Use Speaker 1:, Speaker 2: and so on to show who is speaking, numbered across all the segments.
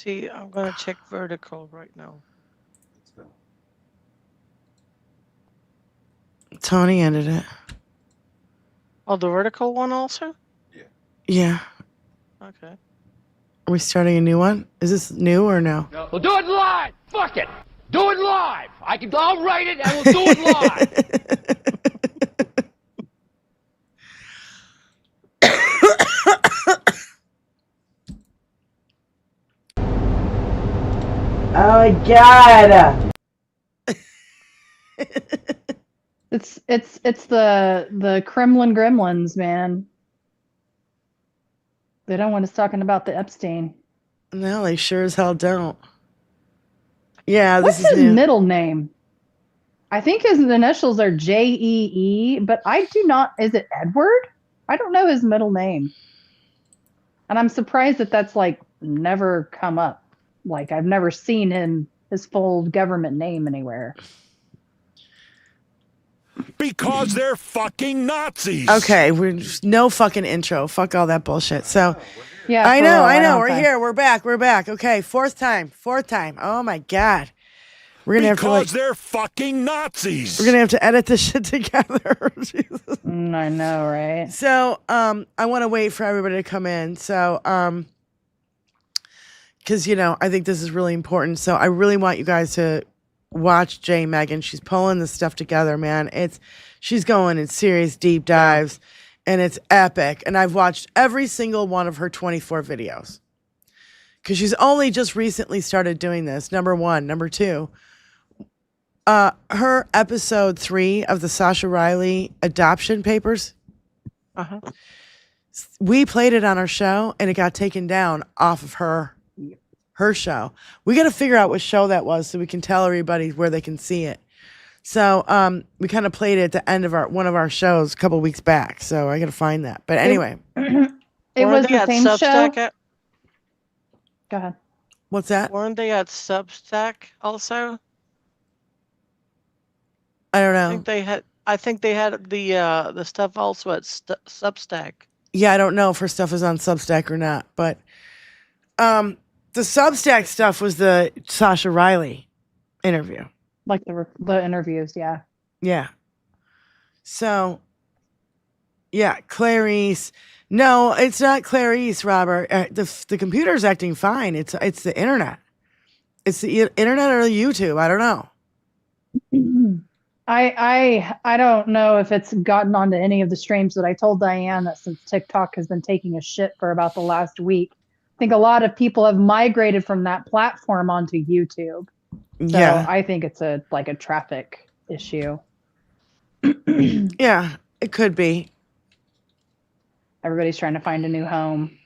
Speaker 1: see. I'm gonna check vertical right now.
Speaker 2: Tony ended it.
Speaker 1: Oh, the vertical one also?
Speaker 2: Yeah.
Speaker 1: Okay.
Speaker 2: Are we starting a new one? Is this new or no?
Speaker 3: We'll do it live. Fuck it. Do it live. I'll write it and we'll do it live.
Speaker 2: Oh my god.
Speaker 4: It's the Kremlin gremlins, man. They don't want us talking about the Epstein.
Speaker 2: No, they sure as hell don't. Yeah,
Speaker 4: What's
Speaker 2: this is
Speaker 4: his
Speaker 2: new.
Speaker 4: middle name? I think his initials are JEE, but I do not. Is it Edward? I don't know his middle name. And I'm surprised that that's like never come up. Like I've never seen his full government name anywhere.
Speaker 5: Because they're fucking Nazis.
Speaker 2: Okay, we're just, no fucking intro. Fuck all that bullshit. So,
Speaker 4: yeah,
Speaker 2: I know. We're here. We're back. Okay, fourth time. Oh my god. We're gonna have to
Speaker 5: Because they're fucking Nazis.
Speaker 2: We're gonna have to edit this shit together. Jesus.
Speaker 4: I know, right?
Speaker 2: So, I want to wait for everybody to come in. So, because I think this is really important. So, I really want you guys to watch J. Megan. She's pulling this stuff together, man. She's going in serious deep dives, and it's epic. And I've watched every single one of her 24 videos because she's only just recently started doing this. Number one, number two. Her episode 3 of the Sasha Riley adoption papers. We played it on our show, and it got taken down off of her show. We got to figure out what show that was so we can tell everybody where they can see it. So we kind of played it at the end of one of our shows a couple weeks back. So I got to find that. But anyway,
Speaker 4: it was the same show. Go ahead.
Speaker 2: What's that?
Speaker 1: Weren't they at Substack also?
Speaker 2: I don't know.
Speaker 1: I think they had the stuff also at Substack.
Speaker 2: Yeah, I don't know if her stuff is on Substack or not, but the Substack stuff was the Sasha Riley interview.
Speaker 4: Like the interviews, yeah.
Speaker 2: Yeah. So, yeah, Clarice. No, it's not Clarice, Robert. The computer's acting fine. It's the internet. It's the internet or YouTube. I don't know.
Speaker 4: I don't know if it's gotten onto any of the streams, but I told Diane that since TikTok has been taking a shit for about the last week, I think a lot of people have migrated from that platform onto YouTube. So
Speaker 2: yeah.
Speaker 4: I think it's a traffic issue.
Speaker 2: Yeah, it could be.
Speaker 4: Everybody's trying to find a new home.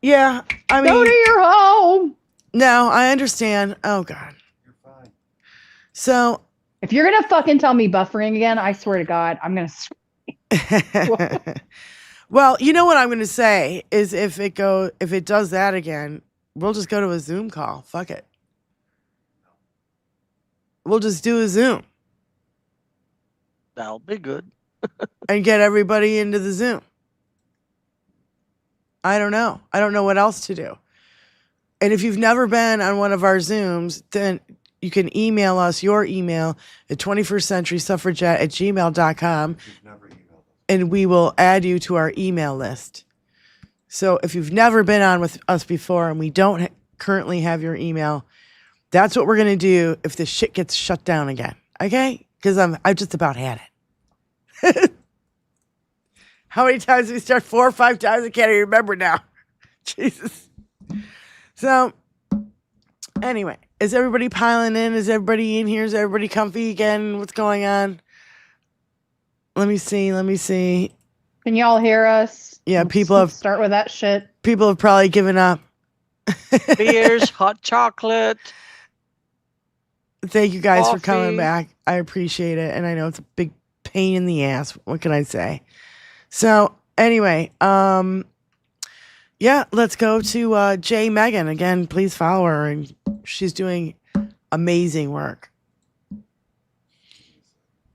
Speaker 2: Yeah, I mean,
Speaker 4: go to your home.
Speaker 2: No, I understand. Oh God. You're fine. So
Speaker 4: if you're gonna fucking tell me buffering again, I swear to God, I'm gonna scream.
Speaker 2: Well, you know what I'm gonna say is if it does that again, we'll just go to a Zoom call. Fuck it. We'll just do a Zoom.
Speaker 1: That'll be good.
Speaker 2: And get everybody into the Zoom. I don't know. I don't know what else to do. And if you've never been on one of our Zooms, then you can email us your email at 21stcenturysuffragette@gmail.com. And we will add you to our email list. So if you've never been on with us before and we don't currently have your email, that's what we're going to do if this shit gets shut down again. Okay? Because I've just about had it. How many times did we start? 4 or 5 times? I can't even remember now. Jesus. So, anyway, is everybody piling in? Is everybody in here? Is everybody comfy again? What's going on? Let me see.
Speaker 4: Can y'all hear us?
Speaker 2: Yeah, people have...
Speaker 4: Start with that shit.
Speaker 2: People have probably given up.
Speaker 1: Beers, hot chocolate.
Speaker 2: Thank you guys
Speaker 1: coffee.
Speaker 2: For coming back. I appreciate it. And I know it's a big pain in the ass. What can I say? So, anyway, yeah, let's go to J. Megan. Again, please follow her. And she's doing amazing work.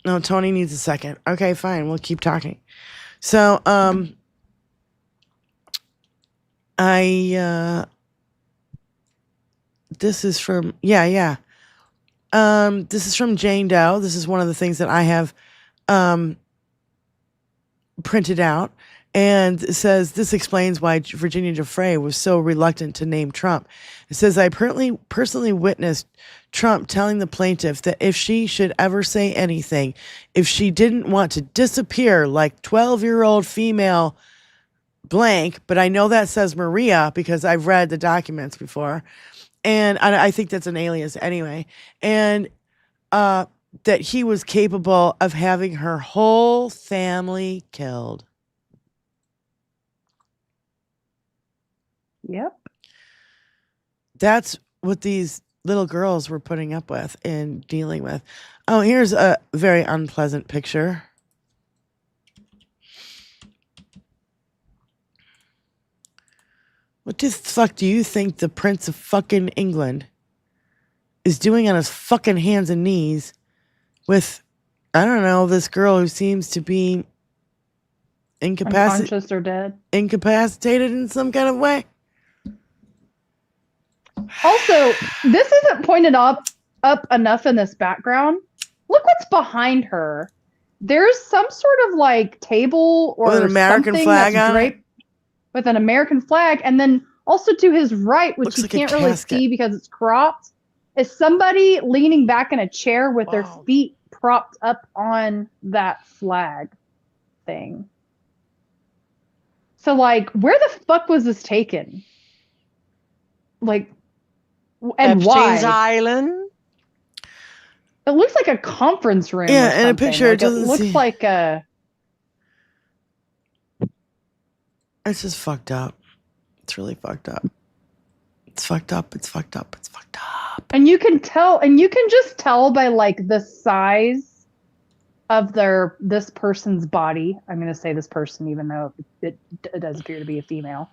Speaker 2: No, Tony needs a second. Okay, fine. We'll keep talking. So, This is from this is from Jane Doe. This is one of the things that I have printed out, and it says this explains why Virginia Giuffre was so reluctant to name Trump. It says, I personally witnessed Trump telling the plaintiff that if she should ever say anything, if she didn't want to disappear like 12-year-old female blank, but I know that says Maria because I've read the documents before, and I think that's an alias anyway, and that he was capable of having her whole family killed.
Speaker 4: Yep.
Speaker 2: That's what these little girls were putting up with and dealing with. Oh, here's a very unpleasant picture. What the fuck do you think the Prince of fucking England is doing on his fucking hands and knees with, I don't know, this girl who seems to be
Speaker 4: Unconscious or dead.
Speaker 2: incapacitated in some kind of way?
Speaker 4: Also, this isn't pointed up enough in this background. Look what's behind her. There's some sort of like table or
Speaker 2: With an American
Speaker 4: something
Speaker 2: flag
Speaker 4: that's
Speaker 2: on it?
Speaker 4: draped with an American flag, and then also to his right, which
Speaker 2: Looks
Speaker 4: you
Speaker 2: like a
Speaker 4: can't really
Speaker 2: casket.
Speaker 4: see because it's cropped, is somebody leaning back in a chair with their
Speaker 1: Wow.
Speaker 4: feet propped up on that flag thing. So, like, where the fuck was this taken? Like, and
Speaker 1: Epstein's
Speaker 4: why?
Speaker 1: Island.
Speaker 4: It looks like a conference room.
Speaker 2: Yeah,
Speaker 4: or
Speaker 2: in a
Speaker 4: something.
Speaker 2: picture, it
Speaker 4: Like,
Speaker 2: doesn't
Speaker 4: looks
Speaker 2: see-
Speaker 4: like a.
Speaker 2: It's just fucked up. It's really fucked up. It's fucked up. It's fucked up. It's fucked up.
Speaker 4: And you can tell, and you can just tell by like the size of this person's body. I'm going to say this person, even though it does appear to be a female.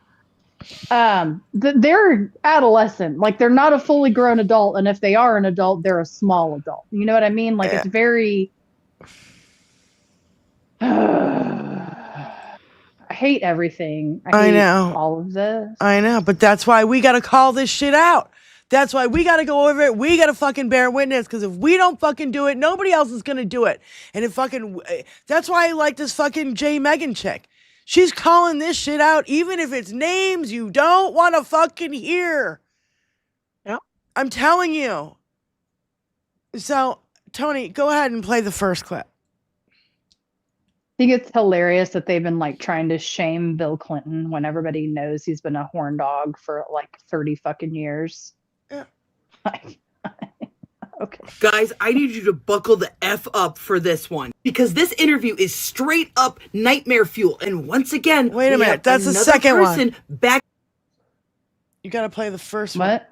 Speaker 4: They're adolescent, like they're not a fully grown adult, and if they are an adult, they're a small adult. You know what I mean? Like, it's very. I hate everything. I hate
Speaker 2: know.
Speaker 4: all of this.
Speaker 2: I know, but that's why we got to call this shit out. That's why we got to go over it. We got to fucking bear witness, because if we don't fucking do it, nobody else is going to do it. And it fucking, that's why I like this fucking J. Megan chick. She's calling this shit out, even if it's names you don't want to fucking hear.
Speaker 1: Yep.
Speaker 2: I'm telling you. So, Tony, go ahead and play the first clip.
Speaker 4: I think it's hilarious that they've been like trying to shame Bill Clinton when everybody knows he's been a horn dog for like 30 fucking years.
Speaker 2: Yeah.
Speaker 4: Okay.
Speaker 6: Guys, I need you to buckle the F up for this one, because this interview is straight up nightmare fuel. And once again,
Speaker 2: Wait a
Speaker 6: we
Speaker 2: minute,
Speaker 6: have
Speaker 2: that's the
Speaker 6: another
Speaker 2: second one.
Speaker 6: person back.
Speaker 2: You got to play the first one.
Speaker 4: What?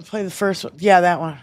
Speaker 2: Play the first one. Yeah, that one.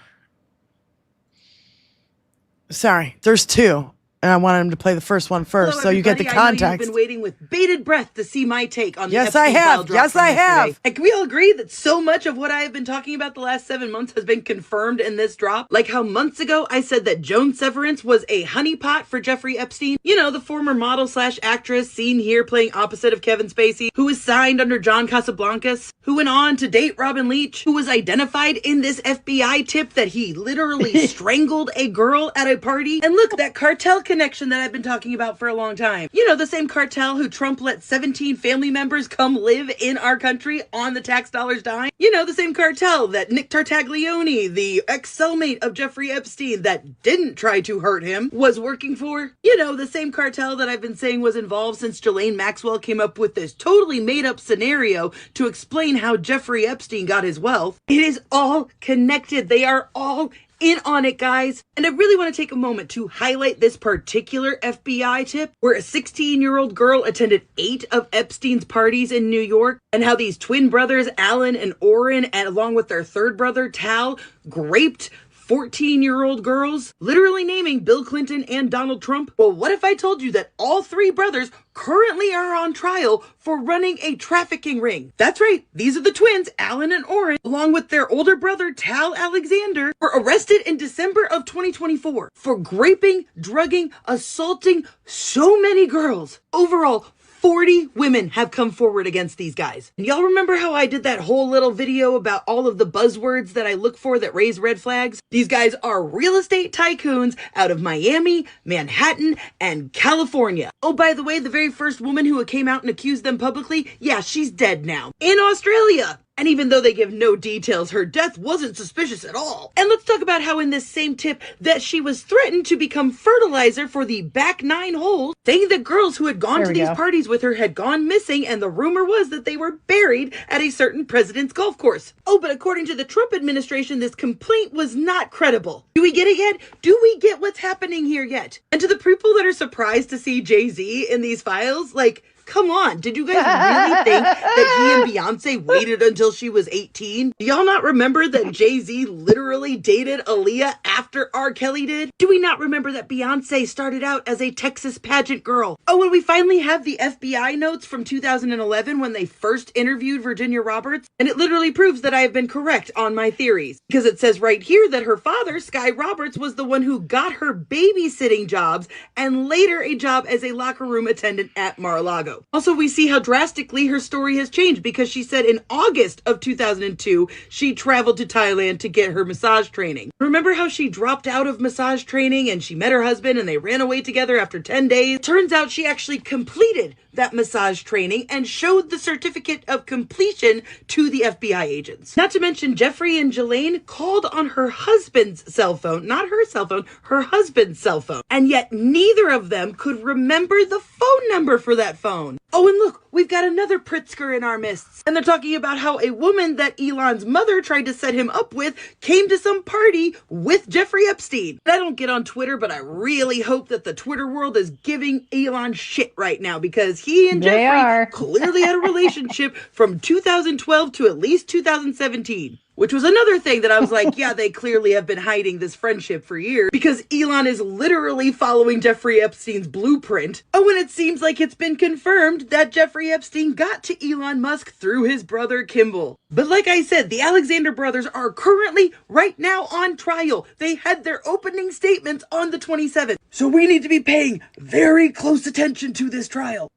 Speaker 2: Sorry, there's two. And I wanted him to play the first one first,
Speaker 6: Hello,
Speaker 2: so you get the
Speaker 6: everybody. I know
Speaker 2: context.
Speaker 6: you've been waiting with bated breath to see my take on the
Speaker 2: Yes, I
Speaker 6: Epstein
Speaker 2: have.
Speaker 6: file drop
Speaker 2: Yes,
Speaker 6: from
Speaker 2: I
Speaker 6: yesterday.
Speaker 2: have.
Speaker 6: And can we all agree that so much of what I have been talking about the last 7 months has been confirmed in this drop? Like how months ago I said that Joan Severance was a honeypot for Jeffrey Epstein. You know, the former model / actress seen here playing opposite of Kevin Spacey, who was signed under John Casablancas, who went on to date Robin Leach, who was identified in this FBI tip that he literally strangled a girl at a party. And look, that cartel connection that I've been talking about for a long time. You know, the same cartel who Trump let 17 family members come live in our country on the tax dollars dime. You know, the same cartel that Nick Tartaglione, the ex-cellmate of Jeffrey Epstein that didn't try to hurt him, was working for. You know, the same cartel that I've been saying was involved since Ghislaine Maxwell came up with this totally made-up scenario to explain how Jeffrey Epstein got his wealth. It is all connected. They are all in on it, guys. And I really want to take a moment to highlight this particular FBI tip where a 16-year-old girl attended 8 of Epstein's parties in New York, and how these twin brothers, Alan and Orrin, and along with their third brother, Tal, raped 14-year-old girls, literally naming Bill Clinton and Donald Trump. Well, what if I told you that all 3 brothers currently are on trial for running a trafficking ring? That's right, these are the twins, Alan and Orrin, along with their older brother, Tal Alexander, were arrested in December of 2024 for raping, drugging, assaulting so many girls. Overall, 40 women have come forward against these guys. And y'all remember how I did that whole little video about all of the buzzwords that I look for that raise red flags? These guys are real estate tycoons out of Miami, Manhattan, and California. Oh, by the way, the very first woman who came out and accused them publicly, yeah, she's dead now. In Australia. And even though they give no details, her death wasn't suspicious at all. And let's talk about how in this same tip that she was threatened to become fertilizer for the back 9 holes, saying that girls who had gone to these parties with her had gone missing, and the rumor was that they were buried at a certain president's golf course. Oh, but according to the Trump administration, this complaint was not credible. Do we get it yet? Do we get what's happening here yet? And to the people that are surprised to see Jay-Z in these files, like, come on, did you guys really think that he and Beyonce waited until she was 18? Do y'all not remember that Jay-Z literally dated Aaliyah after R. Kelly did? Do we not remember that Beyonce started out as a Texas pageant girl? Oh, and we finally have the FBI notes from 2011 when they first interviewed Virginia Roberts, and it literally proves that I have been correct on my theories. Because it says right here that her father, Sky Roberts, was the one who got her babysitting jobs and later a job as a locker room attendant at Mar-a-Lago. Also, we see how drastically her story has changed because she said in August of 2002, she traveled to Thailand to get her massage training. Remember how she dropped out of massage training and she met her husband and they ran away together after 10 days? Turns out she actually completed that massage training and showed the certificate of completion to the FBI agents. Not to mention, Jeffrey and Jelaine called on her husband's cell phone, not her cell phone, her husband's cell phone. And yet neither of them could remember the phone number for that phone. Oh, and look, we've got another Pritzker in our midst. And they're talking about how a woman that Elon's mother tried to set him up with came to some party with Jeffrey Epstein. I don't get on Twitter, but I really hope that the Twitter world is giving Elon shit right now because he and Jeffrey clearly had a relationship from 2012 to at least 2017. Which was another thing that I was like, yeah, they clearly have been hiding this friendship for years because Elon is literally following Jeffrey Epstein's blueprint. Oh, and it seems like it's been confirmed that Jeffrey Epstein got to Elon Musk through his brother Kimball. But like I said, the Alexander brothers are currently right now on trial. They had their opening statements on the 27th. So we need to be paying very close attention to this trial.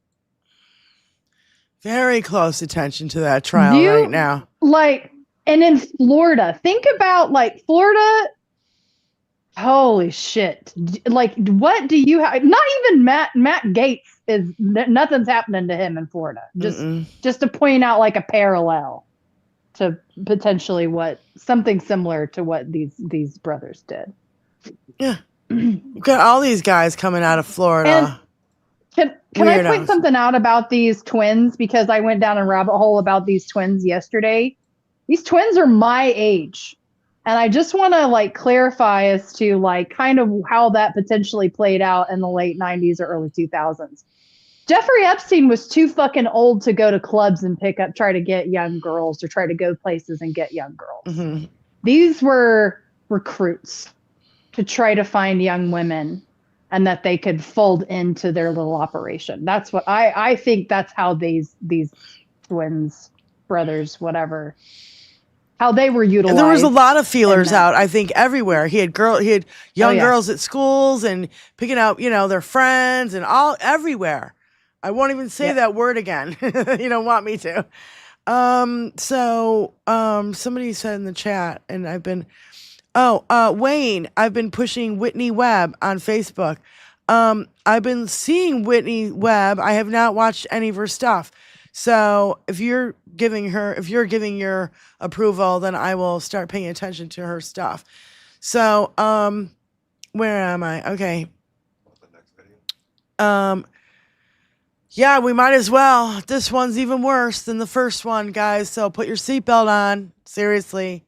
Speaker 2: Very close attention to that trial right now.
Speaker 4: And in Florida, think about like Florida. Holy shit. Like, what do you have? Not even Matt Gaetz nothing's happening to him in Florida. Just to point out like a parallel to potentially something similar to what these brothers did.
Speaker 2: Yeah. You've got all these guys coming out of Florida.
Speaker 4: And can I point something out about these twins? Because I went down a rabbit hole about these twins yesterday. These twins are my age. And I just want to like clarify as to like kind of how that potentially played out in the late 90s or early 2000s. Jeffrey Epstein was too fucking old to go to clubs and try to get young girls or try to go places and get young girls. Mm-hmm. These were recruits to try to find young women and that they could fold into their little operation. That's what I think that's how these twins, brothers, whatever, how they were utilized.
Speaker 2: And there was a lot of feelers out, I think, everywhere. He had young girls at schools and picking out, their friends and everywhere. I won't even say that word again. You don't want me to. Somebody said in the chat, and Wayne, I've been pushing Whitney Webb on Facebook. I've been seeing Whitney Webb. I have not watched any of her stuff. So if you're giving your approval, then I will start paying attention to her stuff. So, where am I? Okay. Yeah, we might as well. This one's even worse than the first one, guys. So put your seatbelt on. Seriously.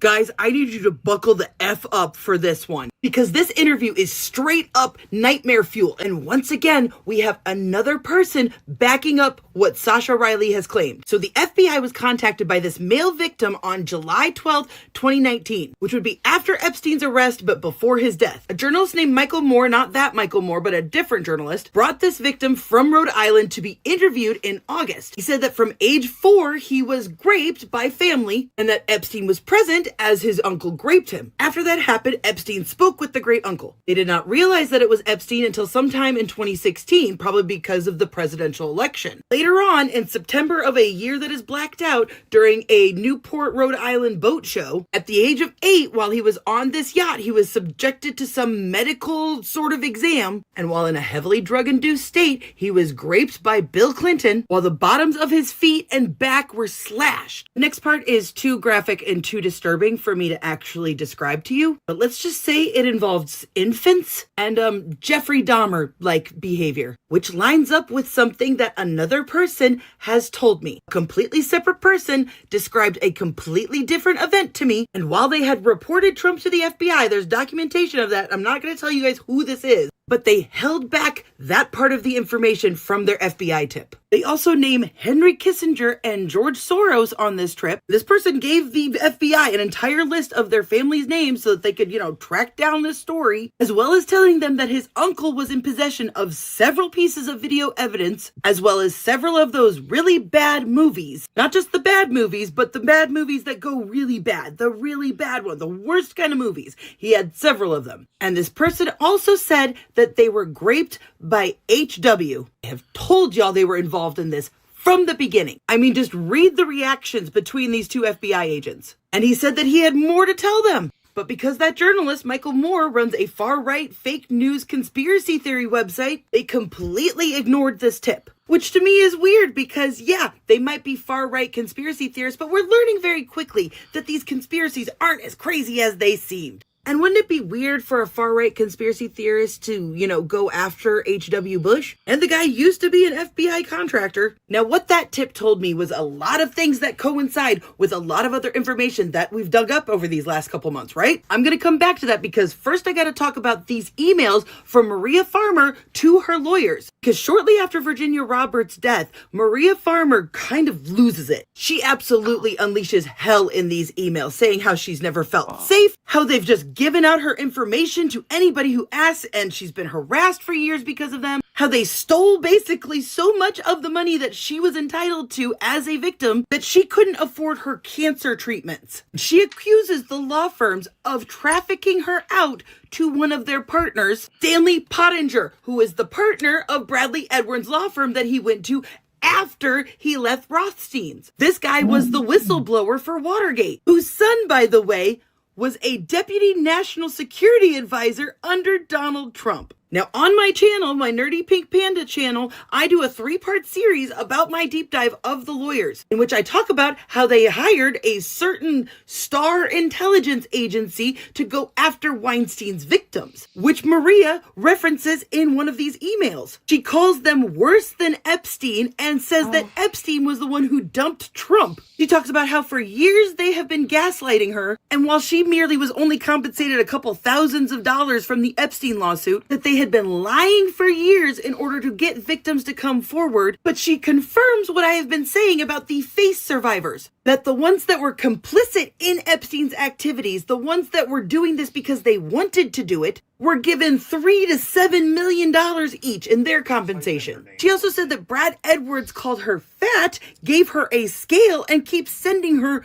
Speaker 6: Guys, I need you to buckle the F up for this one because this interview is straight up nightmare fuel. And once again, we have another person backing up what Sasha Riley has claimed. So the FBI was contacted by this male victim on July 12th, 2019, which would be after Epstein's arrest, but before his death. A journalist named Michael Moore, not that Michael Moore, but a different journalist, brought this victim from Rhode Island to be interviewed in August. He said that from age 4, he was raped by family and that Epstein was present happened as his uncle graped him. After that happened, Epstein spoke with the great uncle. They did not realize that it was Epstein until sometime in 2016, probably because of the presidential election. Later on, in September of a year that is blacked out, during a Newport, Rhode Island boat show, at the age of 8, while he was on this yacht, he was subjected to some medical sort of exam, and while in a heavily drug-induced state, he was raped by Bill Clinton while the bottoms of his feet and back were slashed. The next part is too graphic and too disturbing for me to actually describe to you, but let's just say it involves infants and Jeffrey Dahmer-like behavior, which lines up with something that another person has told me. A completely separate person described a completely different event to me, and while they had reported Trump to the FBI, there's documentation of that. I'm not going to tell you guys who this is, but they held back that part of the information from their FBI tip. They also name Henry Kissinger and George Soros on this trip. This person gave the FBI an entire list of their family's names so that they could, track down this story, as well as telling them that his uncle was in possession of several pieces of video evidence, as well as several of those really bad movies. Not just the bad movies, but the bad movies that go really bad. The really bad one, the worst kind of movies. He had several of them. And this person also said that they were graped by HW. I have told y'all they were involved in this from the beginning. I mean, just read the reactions between these two FBI agents. And he said that he had more to tell them. But because that journalist, Michael Moore, runs a far-right fake news conspiracy theory website, they completely ignored this tip. Which to me is weird because, yeah, they might be far-right conspiracy theorists, but we're learning very quickly that these conspiracies aren't as crazy as they seemed. And wouldn't it be weird for a far-right conspiracy theorist to, go after H.W. Bush? And the guy used to be an FBI contractor. Now, what that tip told me was a lot of things that coincide with a lot of other information that we've dug up over these last couple months, right? I'm going to come back to that because first I got to talk about these emails from Maria Farmer to her lawyers. Because shortly after Virginia Roberts' death, Maria Farmer kind of loses it. She absolutely unleashes hell in these emails, saying how she's never felt safe, how they've just given out her information to anybody who asks, and she's been harassed for years because of them, how they stole basically so much of the money that she was entitled to as a victim that she couldn't afford her cancer treatments. She accuses the law firms of trafficking her out to one of their partners, Stanley Pottinger, who is the partner of Bradley Edwards' law firm that he went to after he left Rothstein's. This guy was the whistleblower for Watergate, whose son, by the way, was a deputy national security advisor under Donald Trump. Now, on my channel, my Nerdy Pink Panda channel, I do a 3-part series about my deep dive of the lawyers, in which I talk about how they hired a certain star intelligence agency to go after Weinstein's victims, which Maria references in one of these emails. She calls them worse than Epstein and says that Epstein was the one who dumped Trump. She talks about how for years they have been gaslighting her, and while she merely was only compensated a couple thousands of dollars from the Epstein lawsuit, that they had been lying for years in order to get victims to come forward. But she confirms what I have been saying about the face survivors, that the ones that were complicit in Epstein's activities, the ones that were doing this because they wanted to do it, were given $3 to $7 million each in their compensation. She also said that Brad Edwards called her fat, gave her a scale, and keeps sending her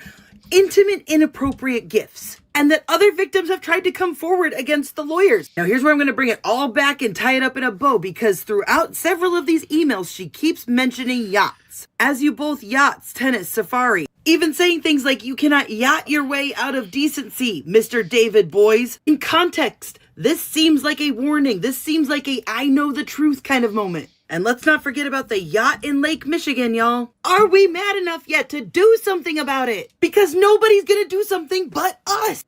Speaker 6: intimate, inappropriate gifts. And that other victims have tried to come forward against the lawyers. Now, here's where I'm going to bring it all back and tie it up in a bow, because throughout several of these emails, she keeps mentioning yachts. As you both yachts, tennis, safari. Even saying things like, you cannot yacht your way out of decency, Mr. David Boys. In context, this seems like a warning. This seems like a I know the truth kind of moment. And let's not forget about the yacht in Lake Michigan, y'all. Are we mad enough yet to do something about it? Because nobody's gonna do something but us.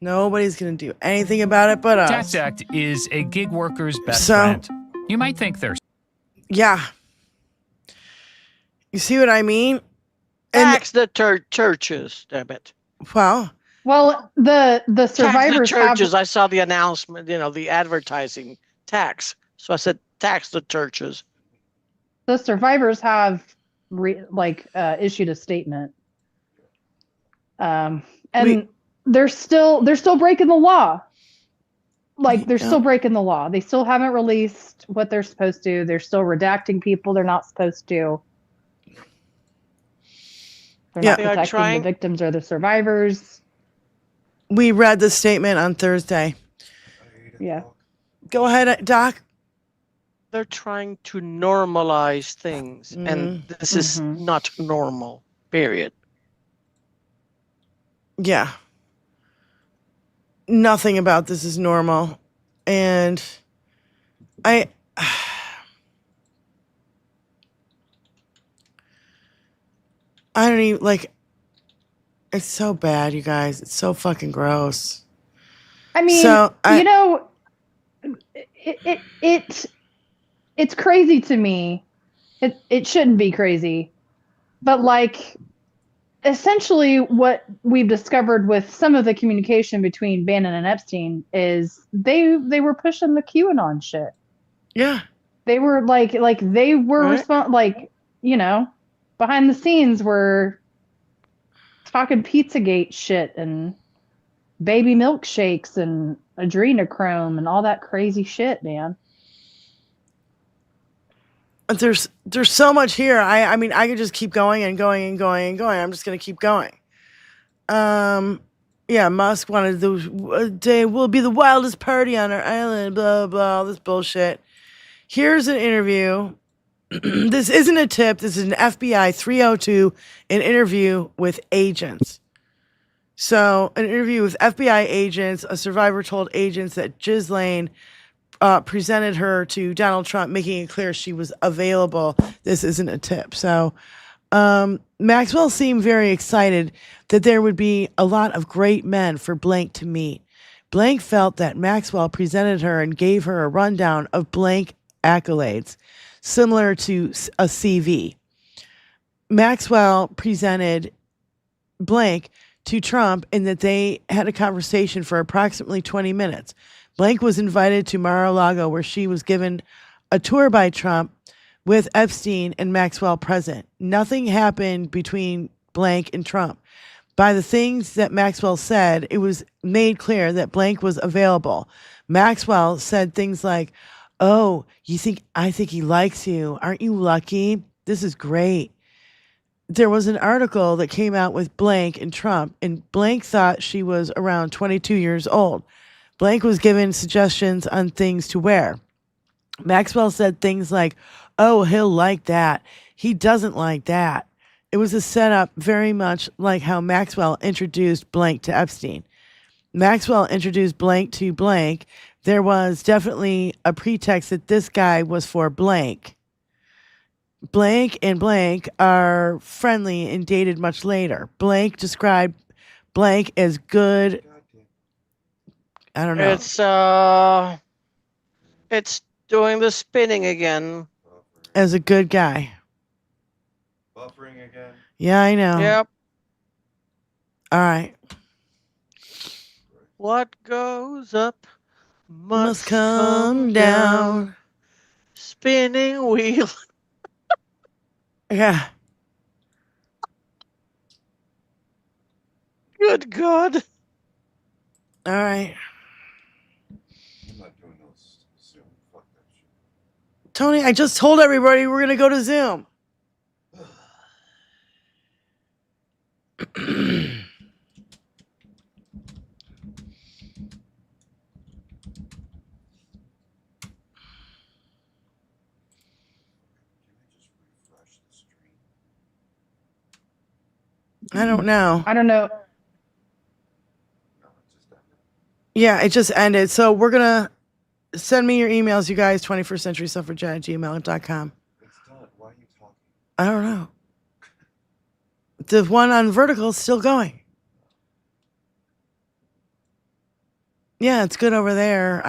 Speaker 2: Nobody's going to do anything about it but us.
Speaker 7: Tax Act is a gig worker's best
Speaker 2: So-
Speaker 7: friend. You might think there's
Speaker 2: Yeah. You see what I mean?
Speaker 1: Tax the churches, damn it.
Speaker 2: Well,
Speaker 4: the
Speaker 1: Tax
Speaker 4: survivors
Speaker 1: the churches. I saw the announcement, the advertising tax. So I said, tax the churches.
Speaker 4: the survivors have issued a statement. And they're still breaking the law. They're still breaking the law. They still haven't released what they're supposed to. They're still redacting people they're not supposed to. They're
Speaker 2: Yeah.
Speaker 4: not
Speaker 1: They are
Speaker 4: protecting
Speaker 1: trying-
Speaker 4: the victims or the survivors.
Speaker 2: We read the statement on Thursday.
Speaker 4: Yeah.
Speaker 2: Go ahead, Doc.
Speaker 1: They're trying to normalize things, and this is not normal. Period.
Speaker 2: Yeah. Nothing about this is normal. And I don't even, like, it's so bad, you guys. It's so fucking gross.
Speaker 4: I mean,
Speaker 2: So,
Speaker 4: you know, it's crazy to me. It shouldn't be crazy, but like, essentially, what we've discovered with some of the communication between Bannon and Epstein is they were pushing the QAnon shit.
Speaker 2: Yeah.
Speaker 4: They were like they were
Speaker 1: Right.
Speaker 4: like, you know, behind the scenes were talking Pizzagate shit and baby milkshakes and adrenochrome and all that crazy shit, man.
Speaker 2: There's so much here. I mean, I could just keep going and going and going and going. I'm just gonna keep going. Yeah, Musk wanted the day will be the wildest party on our island, blah blah, all this bullshit. Here's an interview. This isn't a tip. This is an FBI 302, an interview with agents. So, an interview with FBI agents. A survivor told agents that Ghislaine presented her to Donald Trump, making it clear she was available. This isn't a tip. So, Maxwell seemed very excited that there would be a lot of great men for Blank to meet. Blank felt that Maxwell presented her and gave her a rundown of Blank accolades, similar to a CV. Maxwell presented Blank to Trump in that they had a conversation for approximately 20 minutes. Blank was invited to Mar-a-Lago, where she was given a tour by Trump with Epstein and Maxwell present. Nothing happened between Blank and Trump. By the things that Maxwell said, it was made clear that Blank was available. Maxwell said things like, "Oh, I think he likes you. Aren't you lucky? This is great." There was an article that came out with Blank and Trump, and Blank thought she was around 22 years old. Blank was given suggestions on things to wear. Maxwell said things like, "Oh, he'll like that. He doesn't like that." It was a setup very much like how Maxwell introduced Blank to Epstein. Maxwell introduced Blank to Blank. There was definitely a pretext that this guy was for Blank. Blank and Blank are friendly and dated much later. Blank described Blank as good. I don't know.
Speaker 1: It's doing the spinning again.
Speaker 2: As a good guy.
Speaker 8: Buffering again.
Speaker 2: Yeah, I know.
Speaker 1: Yep.
Speaker 2: All right.
Speaker 1: What goes up
Speaker 2: Must come down.
Speaker 1: Spinning wheel.
Speaker 2: Yeah.
Speaker 1: Good God.
Speaker 2: All right.
Speaker 8: I'm not doing those Zoom. Fuck that shit.
Speaker 2: Tony, I just told everybody we're going to go to Zoom. I don't know.
Speaker 4: I don't know.
Speaker 2: Yeah, it just ended. So we're going to send me your emails, you guys, 21stcenturysuffragette@gmail.com.
Speaker 8: It's done. Why are you talking?
Speaker 2: I don't know. The one on vertical is still going. Yeah, it's good over there.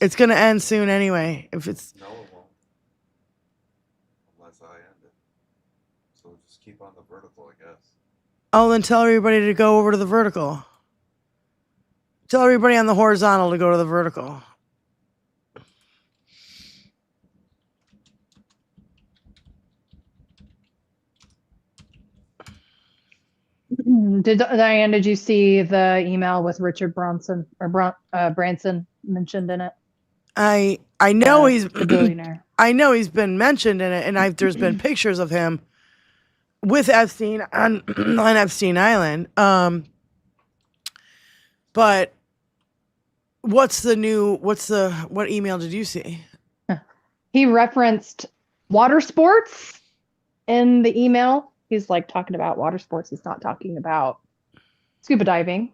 Speaker 2: It's going to end soon anyway. If it's,
Speaker 8: No, it won't. Unless I end it. So we'll just keep on the vertical, I guess.
Speaker 2: oh, then tell everybody to go over to the vertical. Tell everybody on the horizontal to go to the vertical.
Speaker 4: Diane, did you see the email with Richard Branson mentioned in it?
Speaker 2: I know he's
Speaker 4: the billionaire.
Speaker 2: I know he's been mentioned in it, and there's been pictures of him with Epstein on Epstein Island. But what email did you see?
Speaker 4: He referenced water sports in the email. He's like talking about water sports. He's not talking about scuba diving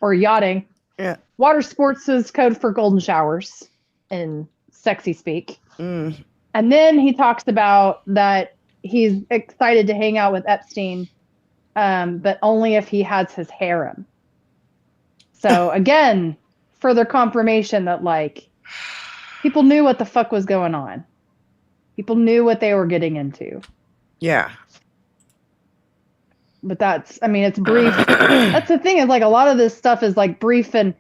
Speaker 4: or yachting.
Speaker 2: Yeah.
Speaker 4: Water sports is code for golden showers in sexy speak. And then he talks about that he's excited to hang out with Epstein, but only if he has his harem. So again, further confirmation that like people knew what the fuck was going on. People knew what they were getting into.
Speaker 2: Yeah.
Speaker 4: But it's brief. That's the thing, is like a lot of this stuff is like brief and,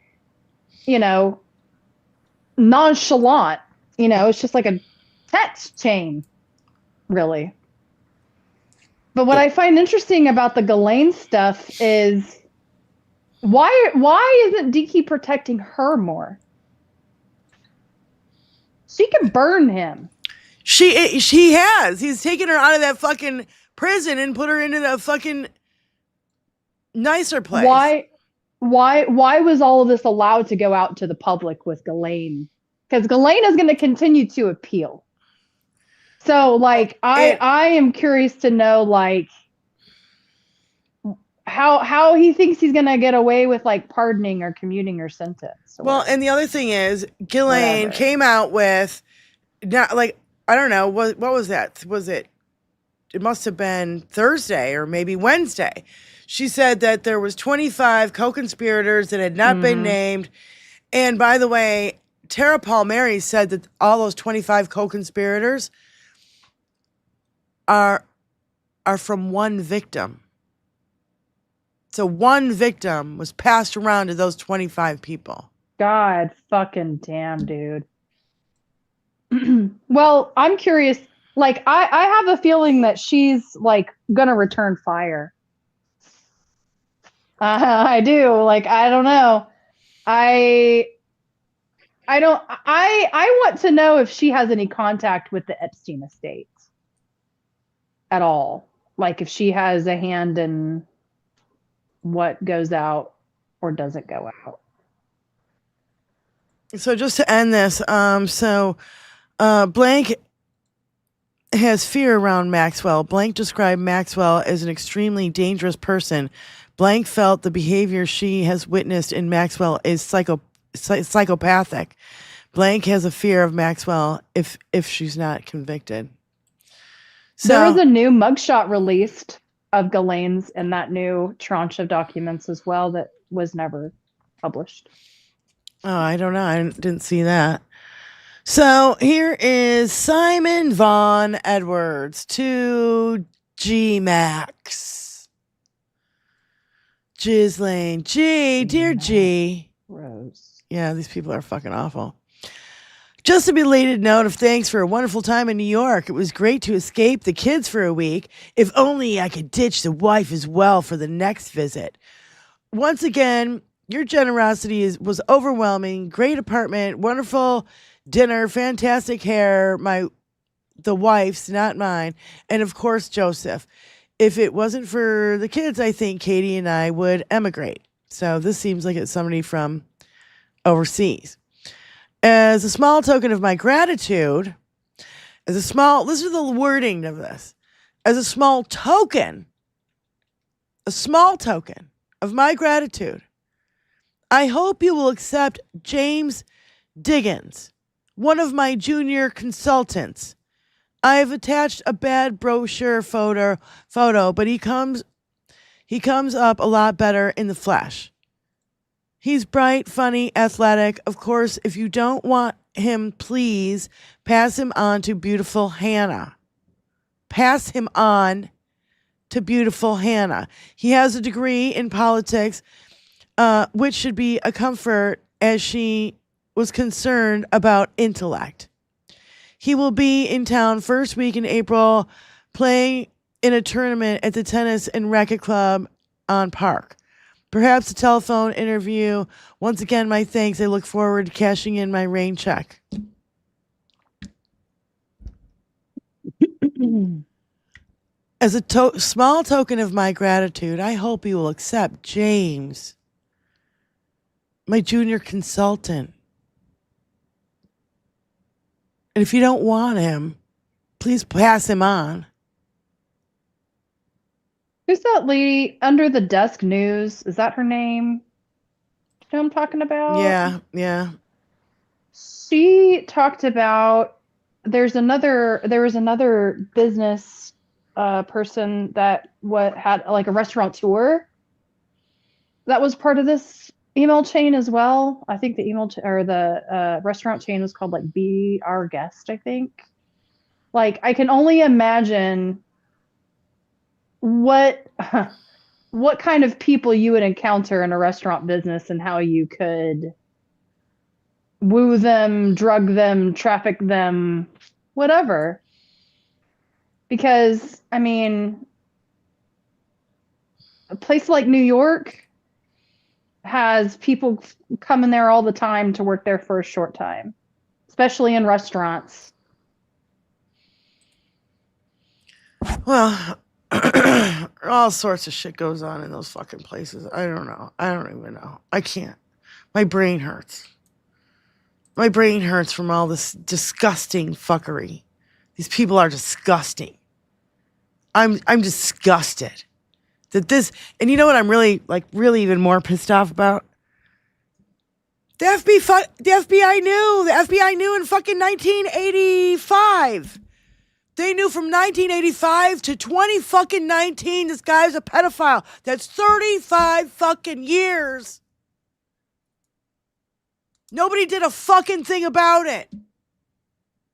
Speaker 4: nonchalant. It's just like a text chain, really. But what I find interesting about the Ghislaine stuff is why isn't Dinky protecting her more? She can burn him.
Speaker 2: She has. He's taken her out of that fucking prison and put her into the fucking nicer place. Why
Speaker 4: was all of this allowed to go out to the public with Ghislaine? Because Ghislaine is going to continue to appeal. So, like, I am curious to know, like, how he thinks he's going to get away with, like, pardoning or commuting her sentence.
Speaker 2: Well, and the other thing is, Ghislaine came out with, not like, I don't know, what was that? It must have been Thursday or maybe Wednesday. She said that there was 25 co-conspirators that had not been named. And by the way, Tara Palmieri said that all those 25 co-conspirators are from one victim. So one victim was passed around to those 25 people.
Speaker 4: God fucking damn, dude. Well, I'm curious. Like, I have a feeling that she's, like, gonna return fire. I do. Like, I don't know. I want to know if she has any contact with the Epstein estate at all. Like, if she has a hand in what goes out or doesn't go out.
Speaker 2: So just to end this, Blank has fear around Maxwell. Blank described Maxwell as an extremely dangerous person. Blank felt the behavior she has witnessed in Maxwell is psychopathic. Blank has a fear of Maxwell if she's not convicted. So,
Speaker 4: there was a new mugshot released of Ghislaine's in that new tranche of documents as well that was never published.
Speaker 2: Oh, I don't know. I didn't see that. So here is Simon Von Edwards to G-Max. Ghislaine. G, dear G.
Speaker 4: Rose.
Speaker 2: Yeah, these people are fucking awful. Just a belated note of thanks for a wonderful time in New York. It was great to escape the kids for a week. If only I could ditch the wife as well for the next visit. Once again, your generosity was overwhelming. Great apartment, wonderful dinner, fantastic hair. The wife's, not mine. And of course, Joseph. If it wasn't for the kids, I think Katie and I would emigrate. So this seems like it's somebody from overseas. As a small token of my gratitude, listen to the wording of this. As a small token of my gratitude, I hope you will accept James Diggins, one of my junior consultants. I have attached a bad brochure photo, but he comes up a lot better in the flesh. He's bright, funny, athletic. Of course, if you don't want him, please pass him on to beautiful Hannah. Pass him on to beautiful Hannah. He has a degree in politics, which should be a comfort as she was concerned about intellect. He will be in town first week in April, playing in a tournament at the Tennis and Racket Club on Park. Perhaps a telephone interview. Once again, my thanks. I look forward to cashing in my rain check. As a small token of my gratitude, I hope you will accept James, my junior consultant. And if you don't want him, please pass him on.
Speaker 4: Who's that lady under the desk news? Is that her name? You know what I'm talking about?
Speaker 2: Yeah.
Speaker 4: She talked about there was another business person that had like a restaurateur that was part of this email chain as well. I think the the restaurant chain was called like Be Our Guest, I think. Like I can only imagine what kind of people you would encounter in a restaurant business and how you could woo them, drug them, traffic them, whatever. Because, I mean, a place like New York has people coming there all the time to work there for a short time, especially in restaurants.
Speaker 2: Well, all sorts of shit goes on in those fucking places. I don't know. I don't even know. I can't. My brain hurts. My brain hurts from all this disgusting fuckery. These people are disgusting. I'm disgusted that this, and you know what I'm really even more pissed off about? The FBI knew in fucking 1985. They knew from 1985 to 2019 this guy's a pedophile. That's 35 fucking years. Nobody did a fucking thing about it.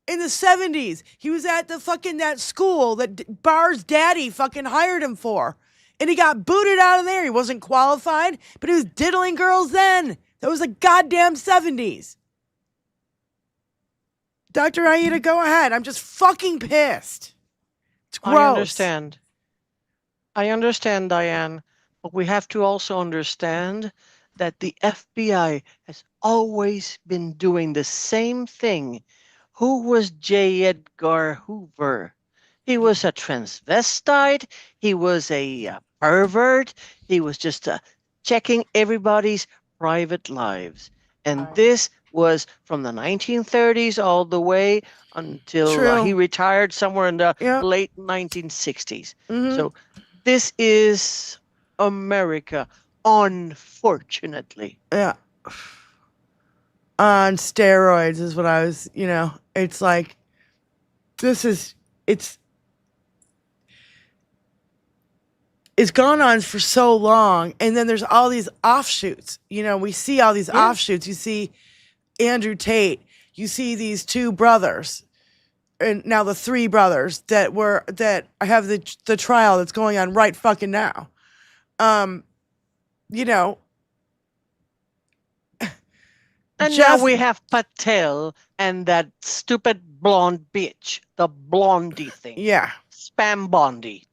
Speaker 2: In the 70s, he was at that school that Barr's daddy fucking hired him for. And he got booted out of there. He wasn't qualified, but he was diddling girls then. That was the goddamn 70s. Dr. Aida, go ahead. I'm just fucking pissed. It's gross.
Speaker 1: I understand, Diane, but we have to also understand that the FBI has always been doing the same thing. Who was J. Edgar Hoover? He was a transvestite. He was a pervert. He was just checking everybody's private lives. And this was from the 1930s all the way until he retired somewhere in the late 1960s.
Speaker 2: Mm-hmm.
Speaker 1: So this is America, unfortunately.
Speaker 2: Yeah. On steroids is what I was, it's like, it's gone on for so long. And then there's all these offshoots, we see all these offshoots. You see Andrew Tate, you see these two brothers, and now the three brothers that have the trial that's going on right fucking now.
Speaker 1: And now we have Patel and that stupid blonde bitch, the blondie thing.
Speaker 2: Yeah.
Speaker 1: Spam Bondi.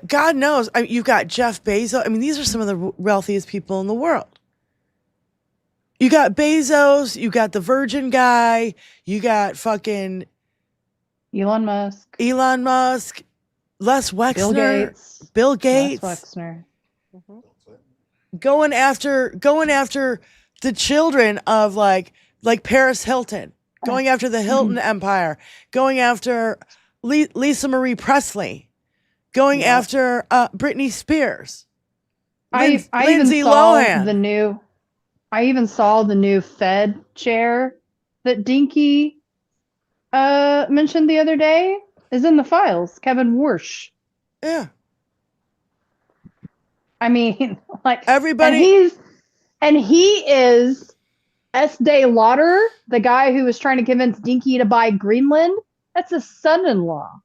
Speaker 2: God knows. You've got Jeff Bezos. These are some of the wealthiest people in the world. You got Bezos. You got the Virgin guy. You got fucking
Speaker 4: Elon Musk.
Speaker 2: Les Wexner. Bill Gates.
Speaker 4: Les Wexner.
Speaker 1: Mm-hmm.
Speaker 2: Going after the children of like Paris Hilton, going after the Hilton empire, going after Lisa Marie Presley, going after Britney Spears, Lindsay Lohan.
Speaker 4: I even saw the new Fed chair that Dinky mentioned the other day is in the files. Kevin Warsh.
Speaker 2: Yeah.
Speaker 4: Everybody, and he is Estee Lauder, the guy who was trying to convince Dinky to buy Greenland. That's his son-in-law.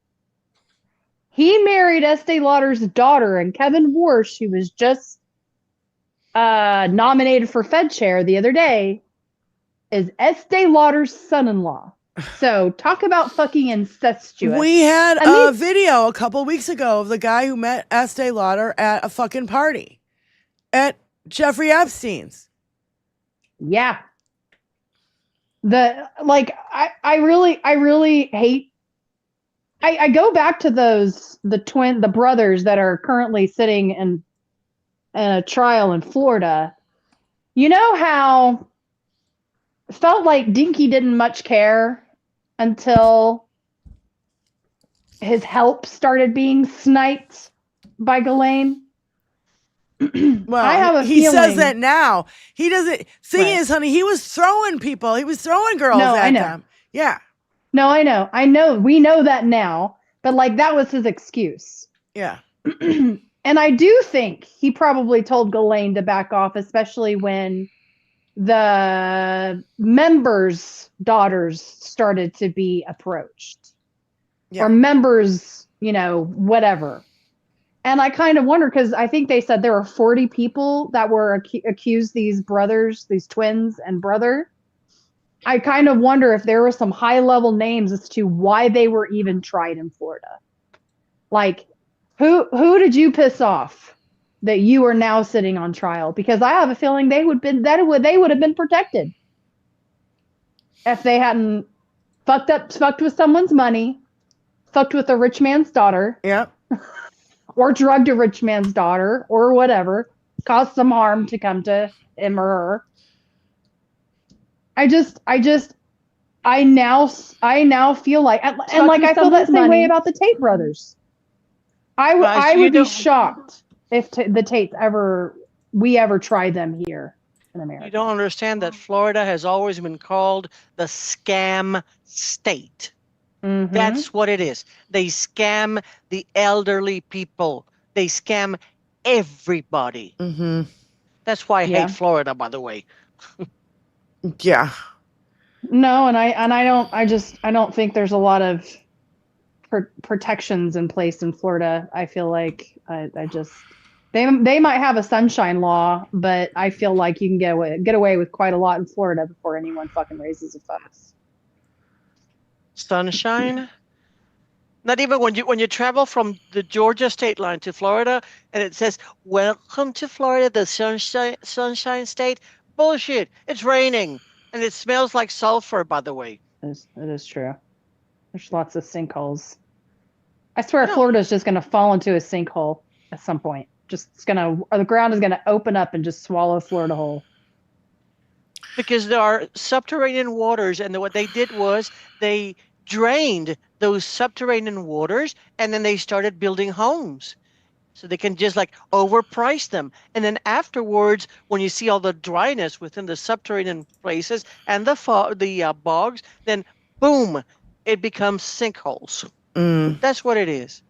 Speaker 4: He married Estee Lauder's daughter, and Kevin Warsh, who was just nominated for Fed chair the other day, is Estee Lauder's son-in-law. So talk about fucking incestuous.
Speaker 2: We had a video a couple weeks ago of the guy who met Estee Lauder at a fucking party at Jeffrey Epstein's.
Speaker 4: Yeah. I really hate I go back to the brothers that are currently sitting in a trial in Florida. You know how it felt like Dinky didn't much care until his help started being sniped by Ghislaine?
Speaker 2: Well,
Speaker 4: I have a
Speaker 2: he
Speaker 4: feeling.
Speaker 2: says that now. He doesn't. Thing
Speaker 4: Right.
Speaker 2: is, honey, he was throwing people. He was throwing girls
Speaker 4: No,
Speaker 2: that
Speaker 4: I know.
Speaker 2: time. Yeah.
Speaker 4: No, I know. I know. We know that now. But like that was his excuse.
Speaker 2: Yeah.
Speaker 4: And I do think he probably told Ghislaine to back off, especially when the members' daughters started to be approached.
Speaker 2: Yeah.
Speaker 4: Or members, whatever. And I kind of wonder, because I think they said there were 40 people that were accused, these brothers, these twins and brother. I kind of wonder if there were some high-level names as to why they were even tried in Florida. Like, who did you piss off that you are now sitting on trial? Because I have a feeling they would have been protected if they hadn't fucked with someone's money, fucked with a rich man's daughter.
Speaker 2: Yep.
Speaker 4: Or drugged a rich man's daughter, or whatever, caused some harm to come to him or her. I now feel like, and like I feel that same way about the Tate brothers. I would be shocked if we ever tried them here in America.
Speaker 1: You don't understand that Florida has always been called the scam state.
Speaker 4: Mm-hmm.
Speaker 1: That's what it is. They scam the elderly people. They scam everybody.
Speaker 2: Mm-hmm.
Speaker 1: That's why I hate Florida, by the way.
Speaker 2: Yeah.
Speaker 4: No, and I don't think there's a lot of protections in place in Florida. I feel like they might have a sunshine law, but I feel like you can get away with quite a lot in Florida before anyone fucking raises a fuss.
Speaker 1: Sunshine? Not even when you travel from the Georgia state line to Florida and it says, "Welcome to Florida, the sunshine state." Bullshit. It's raining and it smells like sulfur, by the way.
Speaker 4: It is true. There's lots of sinkholes. I swear Florida is just going to fall into a sinkhole at some point. The ground is going to open up and just swallow Florida whole.
Speaker 1: Because there are subterranean waters, and what they did was they drained those subterranean waters, and then they started building homes. So they can just like overprice them. And then afterwards, when you see all the dryness within the subterranean places and the bogs, then boom, it becomes sinkholes. That's what it is.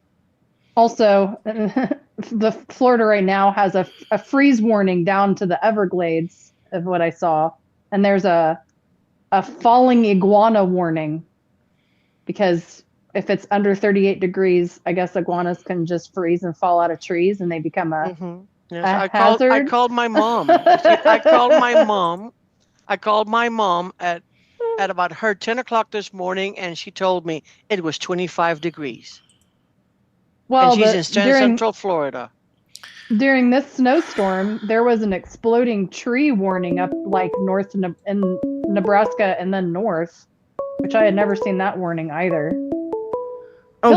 Speaker 1: Also, the Florida right now has a freeze warning down to the Everglades of what I saw. And there's a falling iguana warning because if it's under 38 degrees, I guess iguanas can just freeze and fall out of trees and they become a hazard. I called my mom. I called my mom at about her 10 o'clock this morning, and she told me it was 25 degrees. Well, and she's in Central Florida. During this snowstorm, there was an exploding tree warning up like north in Nebraska and then north, which I had never seen that warning either. I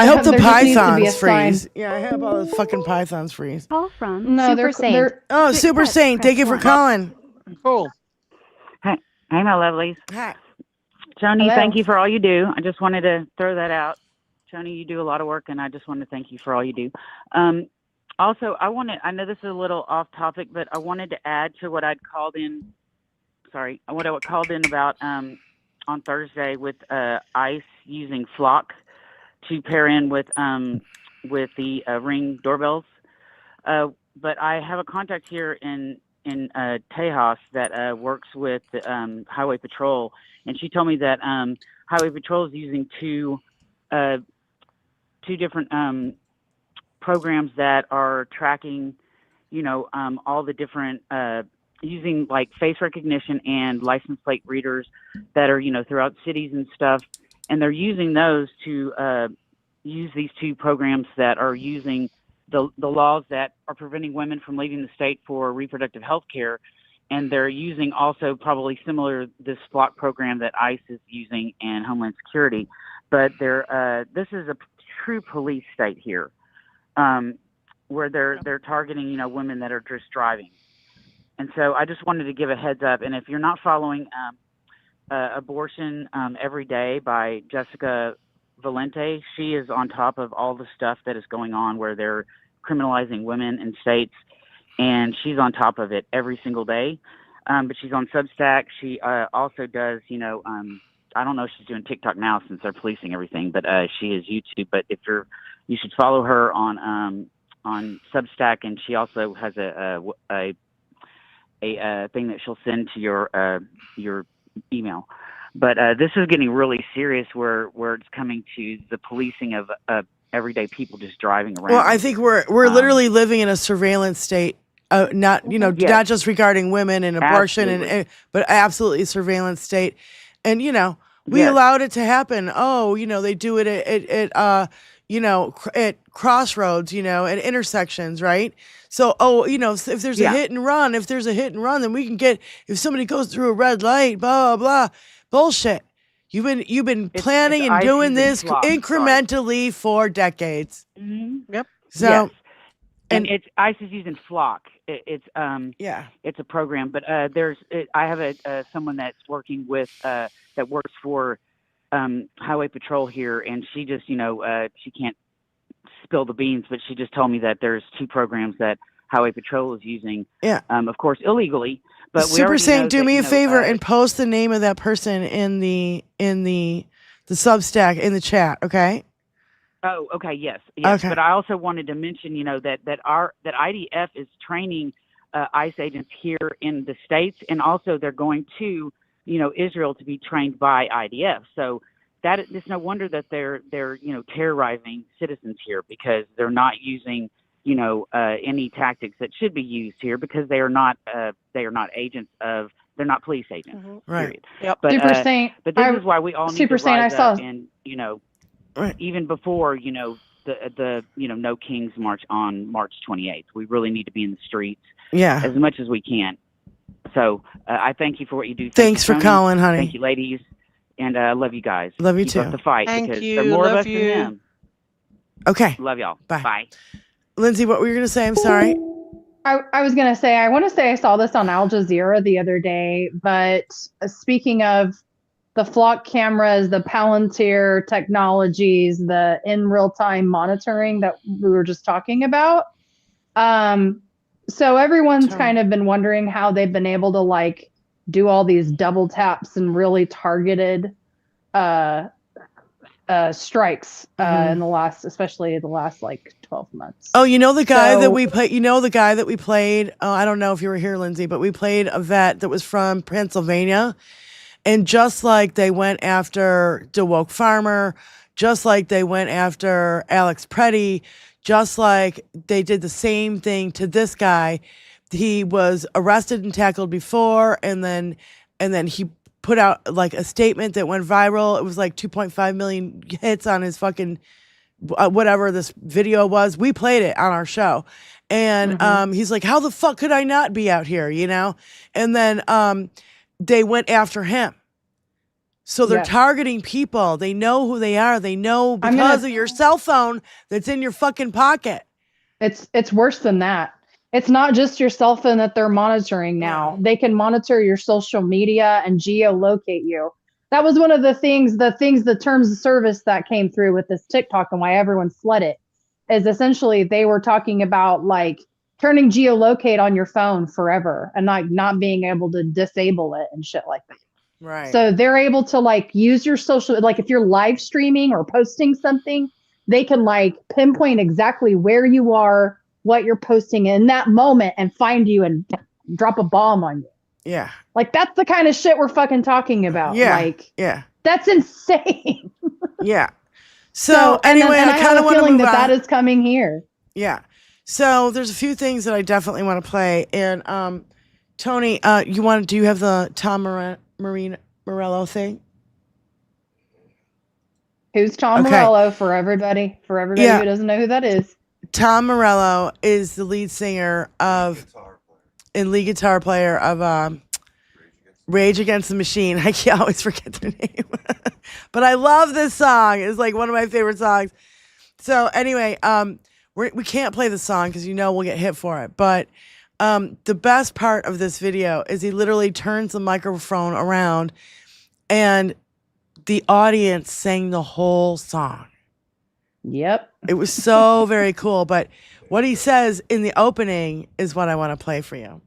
Speaker 1: hope the pythons freeze.
Speaker 2: Yeah, I hope all the fucking pythons freeze.
Speaker 9: Call from Super Saint.
Speaker 2: Super Saint, thank you for calling.
Speaker 1: Cool.
Speaker 10: Hey, my lovelies.
Speaker 2: Hi.
Speaker 10: Joni, thank you for all you do. I just wanted to throw that out. Joni, you do a lot of work, and I just want to thank you for all you do. Also, I know this is a little off topic, but I wanted to add to what I'd called in. Sorry, what I called in about on Thursday with ICE using Flock to pair in with the Ring doorbells. But I have a contact here in Tejas that works with Highway Patrol, and she told me that Highway Patrol is using two different programs that are tracking, all the different using like face recognition and license plate readers that are, throughout cities and stuff. And they're using those to use these two programs that are using the laws that are preventing women from leaving the state for reproductive health care. And they're using also probably similar this Flock program that ICE is using and Homeland Security. but this is a true police state here, where they're targeting, you know, women that are just driving. And so I just wanted to give a heads up. And if you're not following Abortion Every Day by Jessica Valente, she is on top of all the stuff that is going on where they're criminalizing women in states, and she's on top of it every single day. But she's on Substack. She also does, you know, I don't know if she's doing TikTok now since they're policing everything, but she is YouTube. But you should follow her on Substack, and she also has a thing that she'll send to your email. But this is getting really serious, where it's coming to the policing of everyday people just driving around.
Speaker 2: Well, I think we're literally living in a surveillance state. Not not just regarding women and abortion, but absolutely surveillance state. And we allowed it to happen. Oh, they do it at crossroads, at intersections, right? So, if there's a hit and run, then we can get, if somebody goes through a red light, blah, blah, blah. Bullshit. You've been planning and doing this incrementally for decades.
Speaker 10: Mm-hmm.
Speaker 1: Yep.
Speaker 2: So,
Speaker 10: yes. And it's ICE is using Flock. It's a program, but I have someone that's working with that works for Highway Patrol here, and she just she can't spill the beans, but she just told me that there's 2 programs that Highway Patrol is using. Yeah. Of course, illegally. But
Speaker 2: Super Saint, do me a favor and post the name of that person in the Substack in the chat, okay?
Speaker 10: Oh, okay, yes. Okay. But I also wanted to mention, that IDF is training ICE agents here in the States, and also they're going to, Israel to be trained by IDF. So it's no wonder that they're terrorizing citizens here, because they're not using any tactics that should be used here, because they are not agents of, they're not police agents. Mm-hmm.
Speaker 2: Right.
Speaker 1: Yep.
Speaker 10: But,
Speaker 4: Super Saint.
Speaker 10: But this is why we all need
Speaker 4: Super
Speaker 10: to rise
Speaker 4: Saint, I
Speaker 10: up
Speaker 4: saw.
Speaker 10: And right. Even before the No Kings March on March 28th, we really need to be in the streets as much as we can. So I thank you for what you do.
Speaker 2: Thanks for calling, honey.
Speaker 10: Thank you, ladies, and I love you guys.
Speaker 2: Love you
Speaker 10: Keep
Speaker 2: too.
Speaker 10: Up the fight,
Speaker 1: Thank
Speaker 10: because
Speaker 1: you.
Speaker 10: there are more
Speaker 1: Love
Speaker 10: of us
Speaker 1: you.
Speaker 10: than them.
Speaker 2: Okay.
Speaker 10: Love y'all.
Speaker 2: Bye.
Speaker 10: Bye.
Speaker 2: Lindsay, what were you going to say? I'm sorry.
Speaker 4: I was going to say, I want to say I saw this on Al Jazeera the other day, but speaking of the flock cameras, the Palantir technologies, the in real-time monitoring that we were just talking about. So everyone's kind of been wondering how they've been able to do all these double taps and really targeted strikes in the last, especially the last 12 months.
Speaker 2: Oh, the guy that we played, the guy that we played, I don't know if you were here, Lindsay, but we played a vet that was from Pennsylvania. And just like they went after DeWoke Farmer, just like they went after Alex Preddy, just like they did the same thing to this guy. He was arrested and tackled before, and then he put out a statement that went viral. It was 2.5 million hits on his fucking whatever this video was. We played it on our show. And he's like, how the fuck could I not be out here, And then they went after him. So they're targeting people. They know who they are. They know because of your cell phone that's in your fucking pocket.
Speaker 4: It's worse than that. It's not just your cell phone that they're monitoring now. They can monitor your social media and geolocate you. That was one of the terms of service that came through with this TikTok and why everyone fled it, is essentially they were talking about turning geolocate on your phone forever and not being able to disable it and shit like that.
Speaker 2: Right.
Speaker 4: So they're able to use your social, if you're live streaming or posting something, they can pinpoint exactly where you are, what you're posting in that moment, and find you and drop a bomb on you.
Speaker 2: Yeah.
Speaker 4: That's the kind of shit we're fucking talking about.
Speaker 2: Yeah.
Speaker 4: That's insane.
Speaker 2: Yeah. So anyway,
Speaker 4: and
Speaker 2: I kind of want to
Speaker 4: feeling
Speaker 2: move on.
Speaker 4: that is coming here.
Speaker 2: Yeah. So there's a few things that I definitely want to play. And Tony, do you have the Tom Morello thing?
Speaker 4: Who's Tom Morello for everybody who doesn't know who that is?
Speaker 2: Tom Morello is the lead singer and lead guitar player of Rage Against the Machine. I can't always forget their name. But I love this song. It's like one of my favorite songs. So anyway, we can't play the song because we'll get hit for it. But the best part of this video is he literally turns the microphone around and the audience sang the whole song.
Speaker 4: Yep.
Speaker 2: It was so very cool. But what he says in the opening is what I want to play for you.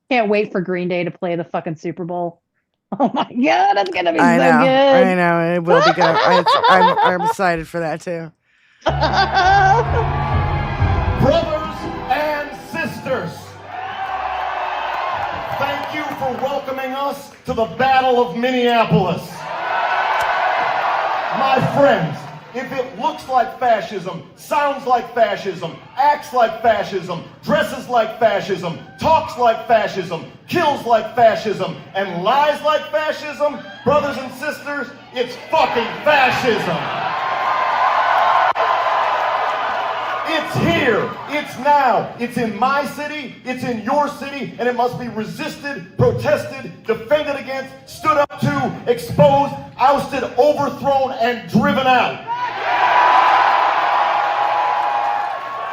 Speaker 4: Can't wait for Green Day to play the fucking Super Bowl. Oh my God, that's gonna be so good.
Speaker 2: I know, it will be good. I'm excited for that too.
Speaker 9: Brothers and sisters, thank you for welcoming us to the Battle of Minneapolis. My friends, if it looks like fascism, sounds like fascism, acts like fascism, dresses like fascism, talks like fascism, kills like fascism, and lies like fascism, brothers and sisters, it's fucking fascism. It's here, it's now, it's in my city, it's in your city, and it must be resisted, protested, defended against, stood up to, exposed, ousted, overthrown, and driven out.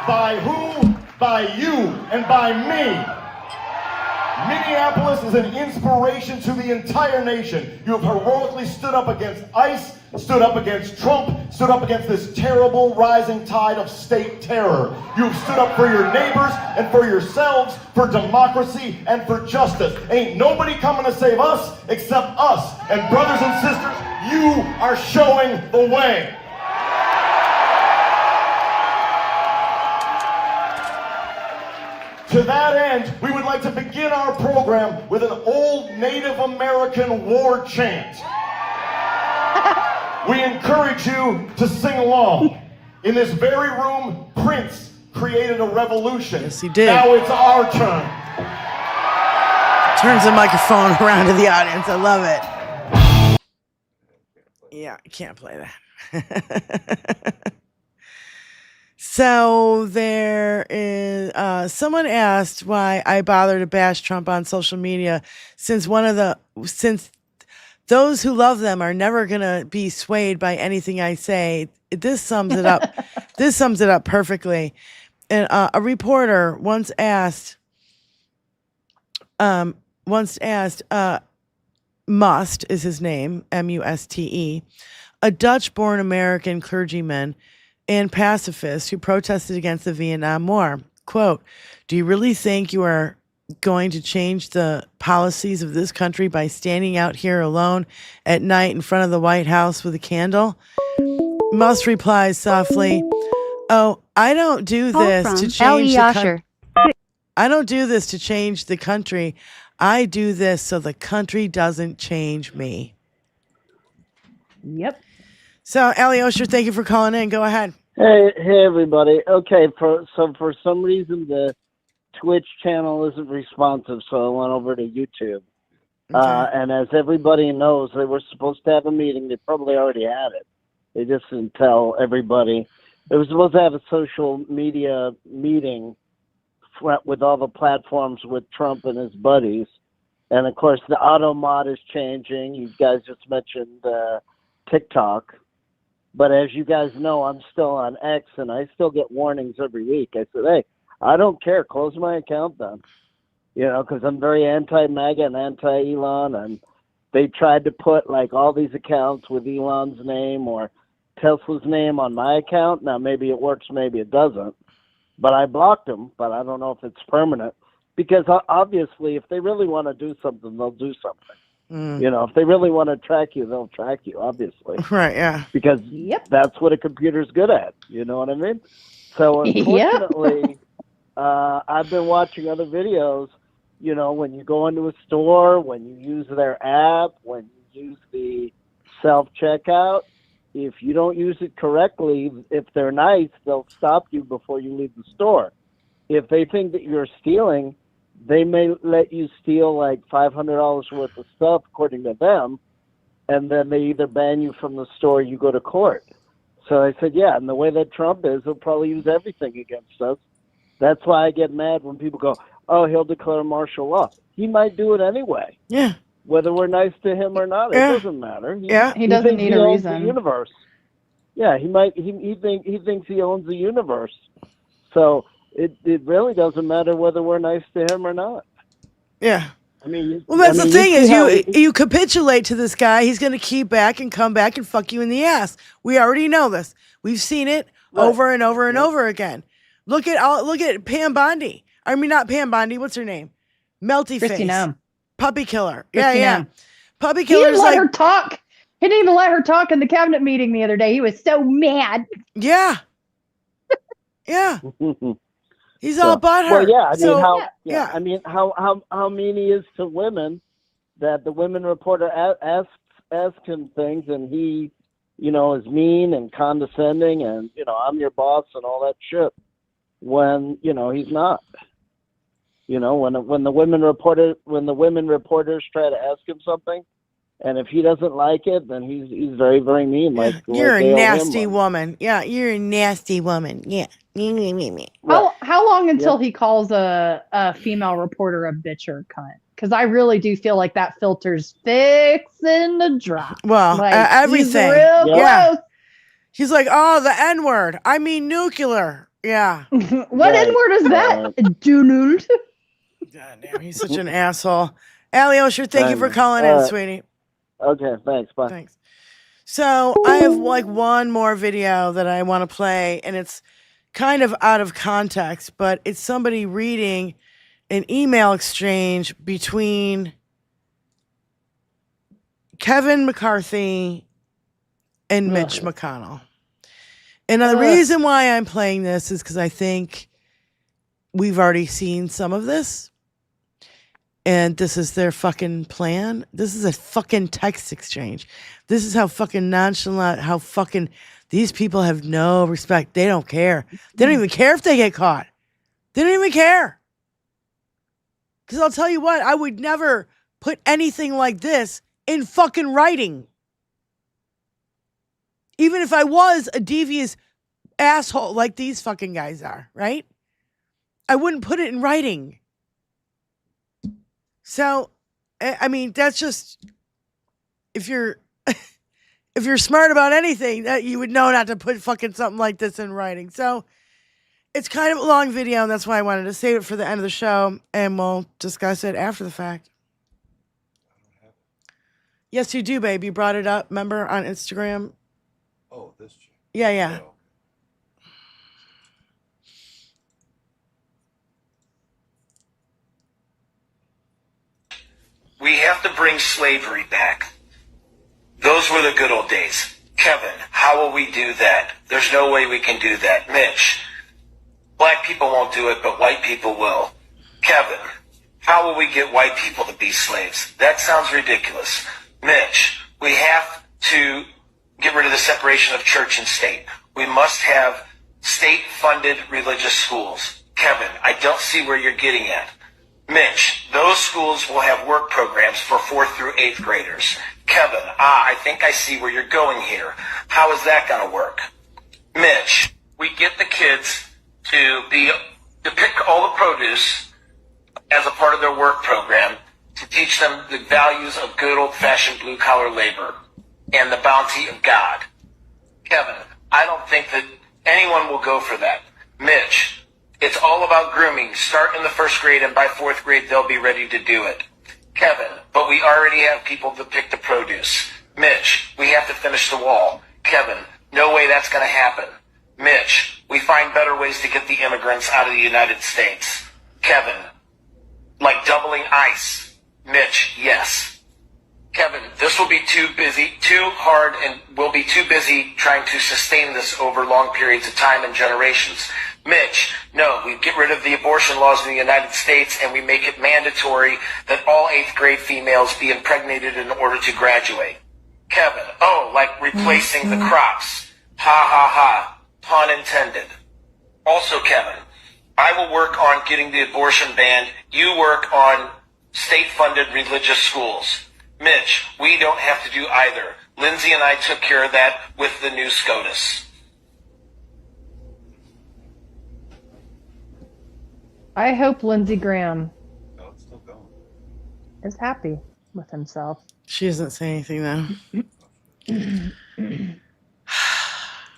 Speaker 9: By who? By you and by me. Minneapolis is an inspiration to the entire nation. You have heroically stood up against ICE, stood up against Trump, stood up against this terrible rising tide of state terror. You have stood up for your neighbors and for yourselves, for democracy and for justice. Ain't nobody coming to save us except us. And brothers and sisters, you are showing the way. To that end, we would like to begin our program with an old Native American war chant. We encourage you to sing along. In this very room, Prince created a revolution.
Speaker 2: Yes, he did.
Speaker 9: Now it's our turn.
Speaker 2: Turns the microphone around to the audience. I love it. Yeah, I can't play that. So there is someone asked why I bother to bash Trump on social media since those who love them are never gonna be swayed by anything I say. This sums it up. This sums it up perfectly. And a reporter once asked, Must is his name, Muste, a Dutch-born American clergyman and pacifist who protested against the Vietnam War. Quote, do you really think you are going to change the policies of this country by standing out here alone at night in front of the White House with a candle? Must replies softly, oh, I don't do this to change the country. I don't do this to change the country. I do this so the country doesn't change me.
Speaker 4: Yep.
Speaker 2: So, Allie Osher, thank you for calling in. Go ahead.
Speaker 11: Hey, everybody. Okay, for some reason the Twitch channel isn't responsive, so I went over to YouTube. Okay. And as everybody knows, they were supposed to have a meeting. They probably already had it. They just didn't tell everybody. They were supposed to have a social media meeting with all the platforms with Trump and his buddies. And, of course, the auto mod is changing. You guys just mentioned TikTok. But as you guys know, I'm still on X, and I still get warnings every week. I said, hey, I don't care. Close my account then. Because I'm very anti-MAGA and anti-Elon. And they tried to put, all these accounts with Elon's name or Tesla's name on my account. Now, maybe it works, maybe it doesn't. But I blocked them, but I don't know if it's permanent. Because obviously, if they really want to do something, they'll do something. If they really want to track you, they'll track you, obviously.
Speaker 2: Right, yeah.
Speaker 11: Because that's what a computer's good at. You know what I mean? So, unfortunately, I've been watching other videos, when you go into a store, when you use their app, when you use the self-checkout, if you don't use it correctly, if they're nice, they'll stop you before you leave the store. If they think that you're stealing, they may let you steal $500 worth of stuff, according to them, and then they either ban you from the store or you go to court. So I said, yeah, and the way that Trump is, he'll probably use everything against us. That's why I get mad when people go, oh, he'll declare martial law. he might do it anyway.
Speaker 2: Yeah.
Speaker 11: Whether we're nice to him or not, it doesn't matter.
Speaker 4: He doesn't
Speaker 11: thinks
Speaker 4: need
Speaker 11: he
Speaker 4: a
Speaker 11: owns
Speaker 4: reason.
Speaker 11: the universe. Yeah, he thinks he owns the universe. So it really doesn't matter whether we're nice to him or not.
Speaker 2: Yeah.
Speaker 11: I mean,
Speaker 2: well, that's the thing
Speaker 11: you
Speaker 2: is
Speaker 11: see
Speaker 2: you capitulate to this guy. He's going to keep back and come back and fuck you in the ass. We already know this. We've seen it over and over and over again. Look at Pam Bondi. I mean, not Pam Bondi. What's her name? Melty
Speaker 4: Christy
Speaker 2: Face.
Speaker 4: Nome.
Speaker 2: Puppy Killer.
Speaker 4: Christy
Speaker 2: Yeah.
Speaker 4: Nome.
Speaker 2: Puppy
Speaker 4: He
Speaker 2: Killer's
Speaker 4: didn't let
Speaker 2: like
Speaker 4: her talk. He didn't even let her talk in the cabinet meeting the other day. He was so mad.
Speaker 2: Yeah. Yeah. He's
Speaker 11: So-
Speaker 2: all butthurt.
Speaker 11: Well, yeah. I mean,
Speaker 2: So,
Speaker 11: I mean, how mean he is to women, that the women reporter asks him things, and he, is mean and condescending, and I'm your boss and all that shit. When he's not. When the women reporters try to ask him something, and if he doesn't like it, then he's very, very mean. Like
Speaker 2: you're
Speaker 11: they
Speaker 2: a
Speaker 11: owe him
Speaker 2: nasty
Speaker 11: one.
Speaker 2: woman. Yeah, you're a nasty woman. Yeah.
Speaker 4: How long until he calls a female reporter a bitch or a cunt? Because I really do feel like that filter's fixing to drop.
Speaker 2: Well,
Speaker 4: like,
Speaker 2: everything.
Speaker 4: He's real close.
Speaker 2: He's like, oh, the N-word. I mean, nuclear. Yeah.
Speaker 4: What N-word is that? Donald.
Speaker 2: God damn, he's such an asshole. Allie Osher, thank you for calling in, sweetie.
Speaker 11: Okay, thanks. Bye.
Speaker 2: Thanks. So I have like one more video that I want to play, and it's kind of out of context, but it's somebody reading an email exchange between Kevin McCarthy and Mitch McConnell. And the reason why I'm playing this is because I think we've already seen some of this. And this is their fucking plan. This is a fucking text exchange. This is how fucking nonchalant, how fucking these people have no respect. They don't care. They don't even care if they get caught. They don't even care. Because I'll tell you what, I would never put anything like this in fucking writing. Even if I was a devious asshole like these fucking guys are, right? I wouldn't put it in writing. So, I mean, that's just, if you're smart about anything, that you would know not to put fucking something like this in writing. So, it's kind of a long video, and that's why I wanted to save it for the end of the show, and we'll discuss it after the fact. Yes, you do, babe. You brought it up, remember, on Instagram?
Speaker 8: Oh, this chick.
Speaker 2: Yeah.
Speaker 8: Oh.
Speaker 12: We have to bring slavery back. Those were the good old days. Kevin, how will we do that? There's no way we can do that. Mitch, black people won't do it, but white people will. Kevin, how will we get white people to be slaves? That sounds ridiculous. Mitch, we have to get rid of the separation of church and state. We must have state-funded religious schools. Kevin, I don't see where you're getting at. Mitch, those schools will have work programs for 4th through 8th graders. Kevin, I think I see where you're going here. How is that going to work? Mitch, we get the kids to pick all the produce as a part of their work program to teach them the values of good old-fashioned blue-collar labor and the bounty of God. Kevin, I don't think that anyone will go for that. Mitch, it's all about grooming. Start in the 1st grade, and by 4th grade, they'll be ready to do it. Kevin, but we already have people to pick the produce. Mitch, we have to finish the wall. Kevin, no way that's going to happen. Mitch, we find better ways to get the immigrants out of the United States. Kevin, like doubling ICE. Mitch, yes. Kevin, this will be too hard, and we'll be too busy trying to sustain this over long periods of time and generations. Mitch, no, we get rid of the abortion laws in the United States and we make it mandatory that all 8th grade females be impregnated in order to graduate. Kevin, like replacing the crops. Ha ha ha, pun intended. Also, Kevin, I will work on getting the abortion banned. You work on state-funded religious schools. Mitch, we don't have to do either. Lindsay and I took care of that with the new SCOTUS.
Speaker 4: I hope Lindsey Graham is happy with himself.
Speaker 2: She doesn't say anything though.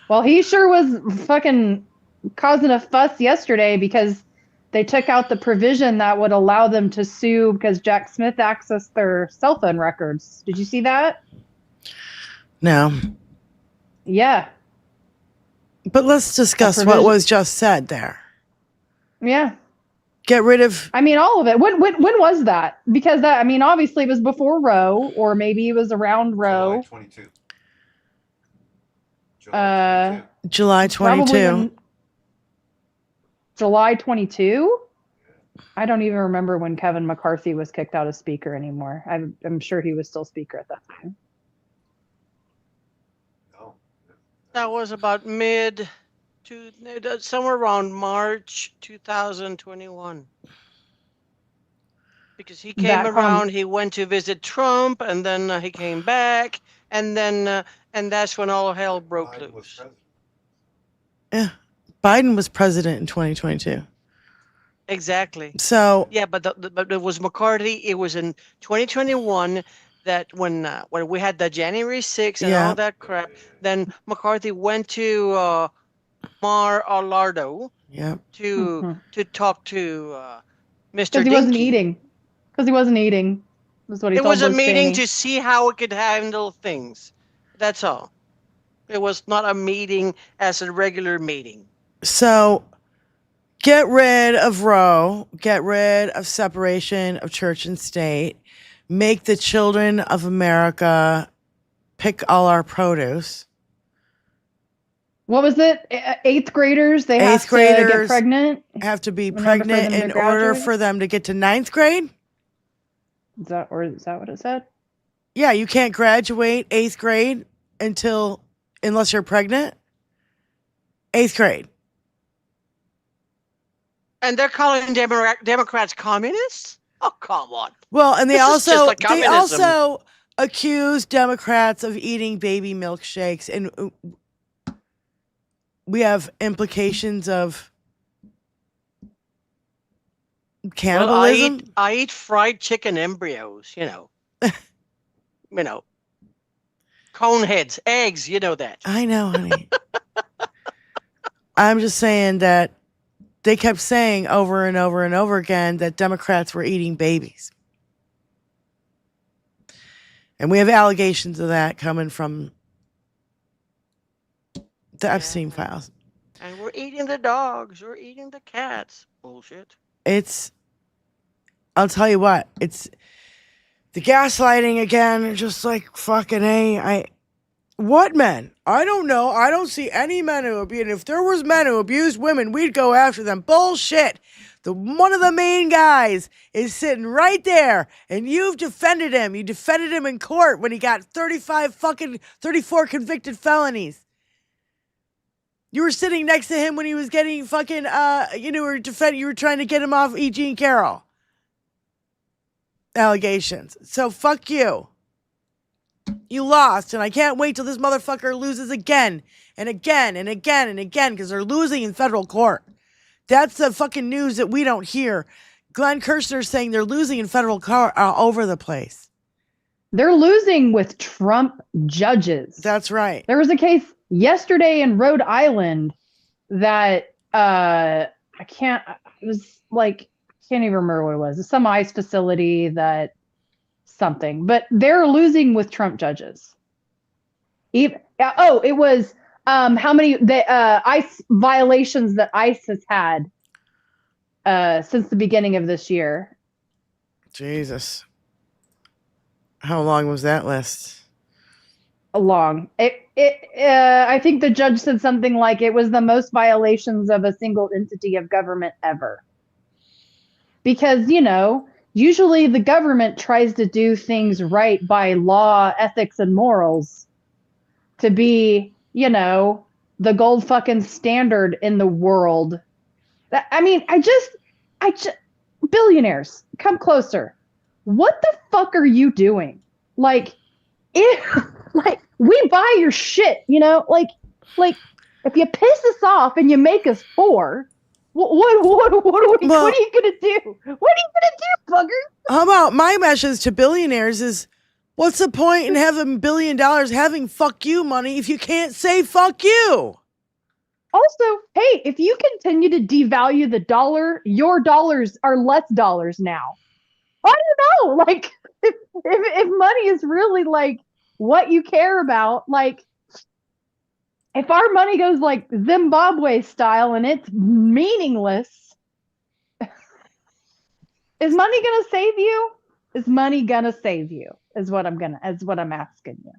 Speaker 4: Well, he sure was fucking causing a fuss yesterday because they took out the provision that would allow them to sue because Jack Smith accessed their cell phone records. Did you see that?
Speaker 2: No.
Speaker 4: Yeah.
Speaker 2: But let's discuss what was just said there.
Speaker 4: Yeah.
Speaker 2: Get rid of...
Speaker 4: I mean, all of it. When was that? Because that, I mean, obviously it was before Roe, or maybe it was around Roe.
Speaker 2: July 22.
Speaker 4: July 22? I don't even remember when Kevin McCarthy was kicked out as speaker anymore. I'm sure he was still speaker at that time.
Speaker 1: That was about somewhere around March 2021. Because he came around, he went to visit Trump, and then he came back, and then and that's when all hell broke loose.
Speaker 2: Yeah, Biden was president in 2022.
Speaker 1: Exactly.
Speaker 2: So
Speaker 1: yeah, but it was McCarthy. It was in 2021 that when we had the January 6th and all that crap, then McCarthy went to Mar-a-Lago to talk to Mr.
Speaker 4: Because he wasn't eating. Because he wasn't eating. Was what he
Speaker 1: It
Speaker 4: told
Speaker 1: was a
Speaker 4: Liz
Speaker 1: meeting
Speaker 4: Cheney.
Speaker 1: to see how it could handle things. That's all. It was not a meeting as a regular meeting.
Speaker 2: So get rid of Roe, get rid of separation of church and state, make the children of America pick all our produce.
Speaker 4: What was it? 8th graders, they have to get pregnant?
Speaker 2: Have to be pregnant in order for them to get to 9th grade?
Speaker 4: Is that what it said?
Speaker 2: Yeah, you can't graduate 8th grade unless you're pregnant. 8th grade.
Speaker 1: And they're calling Democrats communists? Oh, come on.
Speaker 2: Well, and they
Speaker 1: This is just like
Speaker 2: also
Speaker 1: communism.
Speaker 2: accuse Democrats of eating baby milkshakes, and we have implications of cannibalism.
Speaker 1: Well, I eat fried chicken embryos, you know, cone heads, eggs, you know that.
Speaker 2: I know, honey. I'm just saying that they kept saying over and over and over again that Democrats were eating babies. And we have allegations of that coming from the Epstein files.
Speaker 1: And we're eating the dogs, we're eating the cats. Bullshit.
Speaker 2: I'll tell you what, it's the gaslighting again, just like fucking what men? I don't know. I don't see any men who abuse. If there was men who abused women, we'd go after them. Bullshit. One of the main guys is sitting right there, and you've defended him. You defended him in court when he got 34 convicted felonies. You were sitting next to him when he was getting fucking, you were trying to get him off E. Jean Carroll allegations. So fuck you. You lost, and I can't wait till this motherfucker loses again and again and again and again, because they're losing in federal court. That's the fucking news that we don't hear. Glenn Kirshner's saying they're losing in federal court all over the place.
Speaker 4: They're losing with Trump judges.
Speaker 2: That's right.
Speaker 4: There was a case yesterday in Rhode Island that can't even remember what it was. It's some ICE facility but they're losing with Trump judges. It was how many ICE violations that ICE has had since the beginning of this year.
Speaker 2: Jesus. How long was that list?
Speaker 4: Long. I think the judge said something like it was the most violations of a single entity of government ever. Because, usually the government tries to do things right by law, ethics, and morals to be, the gold fucking standard in the world. Billionaires, come closer. What the fuck are you doing? We buy your shit, if you piss us off and you make us poor, What are you gonna do? What are you gonna do, bugger?
Speaker 2: How about my message to billionaires is, what's the point in having $1 billion having fuck you money if you can't say fuck you?
Speaker 4: Also, hey, if you continue to devalue the dollar, your dollars are less dollars now. I don't know. Like, if money is really like what you care about, like, if our money goes like Zimbabwe style and it's meaningless, is money gonna save you? Is money gonna save you? Is what I'm asking you.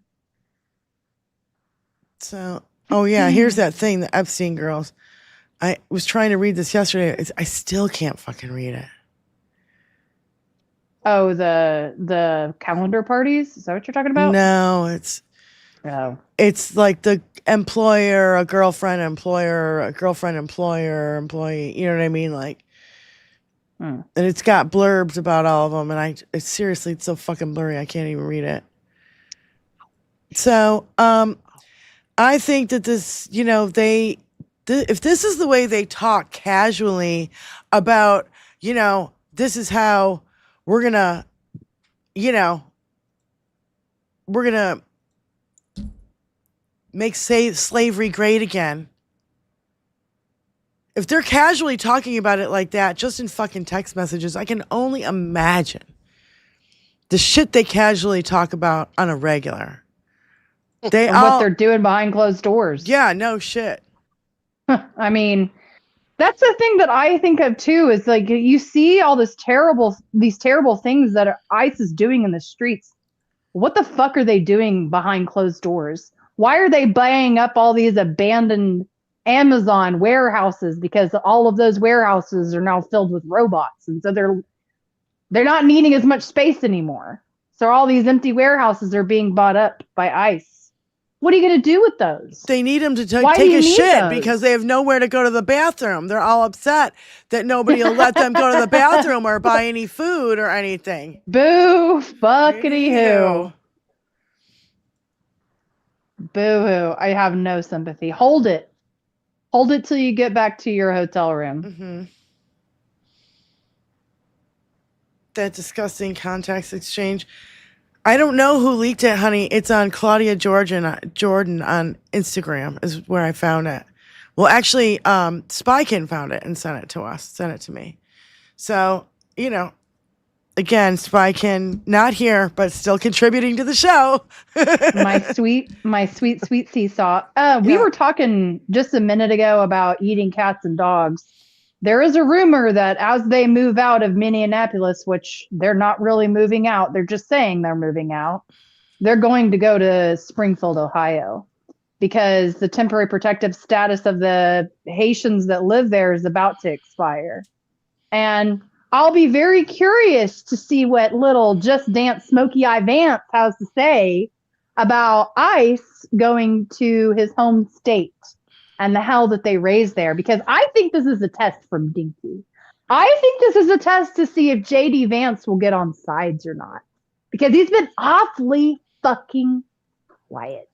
Speaker 2: So, oh yeah, here's that thing, the Epstein girls. I was trying to read this yesterday. I still can't fucking read it.
Speaker 4: Oh, the calendar parties? Is that what you're talking about?
Speaker 2: No, it's like the employer, a girlfriend, employer, a girlfriend, employer, employee. You know what I mean? Like, and it's got blurbs about all of them, and it's seriously, it's so fucking blurry, I can't even read it. So, I think that this, you know, if this is the way they talk casually about, you know, this is how we're gonna, you know, make slavery great again. If they're casually talking about it like that, just in fucking text messages, I can only imagine the shit they casually talk about on a regular.
Speaker 4: What they're doing behind closed doors.
Speaker 2: Yeah, no shit.
Speaker 4: I mean, that's the thing that I think of too, is like, you see all these terrible things that ICE is doing in the streets. What the fuck are they doing behind closed doors? Why are they buying up all these abandoned Amazon warehouses? Because all of those warehouses are now filled with robots, and so they're not needing as much space anymore. So all these empty warehouses are being bought up by ICE. What are you going to do with those?
Speaker 2: They need them to take a shit because they have nowhere to go to the bathroom. They're all upset that nobody will let them go to the bathroom or buy any food or anything.
Speaker 4: Boo, fuckity hoo. Boo hoo. I have no sympathy. Hold it. Hold it till you get back to your hotel room.
Speaker 2: Mm-hmm. That disgusting contacts exchange. I don't know who leaked it, honey. It's on Claudia Jordan on Instagram is where I found it. Well, actually, Spykin found it and sent it to me. So, you know, again, Spykin, not here, but still contributing to the show.
Speaker 4: my sweet seesaw. We were talking just a minute ago about eating cats and dogs. There is a rumor that as they move out of Minneapolis, which they're not really moving out, they're just saying they're moving out, they're going to go to Springfield, Ohio, because the temporary protective status of the Haitians that live there is about to expire. And I'll be very curious to see what little Just Dance Smokey Eye Vance has to say about ICE going to his home state and the hell that they raised there, because I think this is a test from Dinky. I think this is a test to see if JD Vance will get on sides or not, because he's been awfully fucking quiet.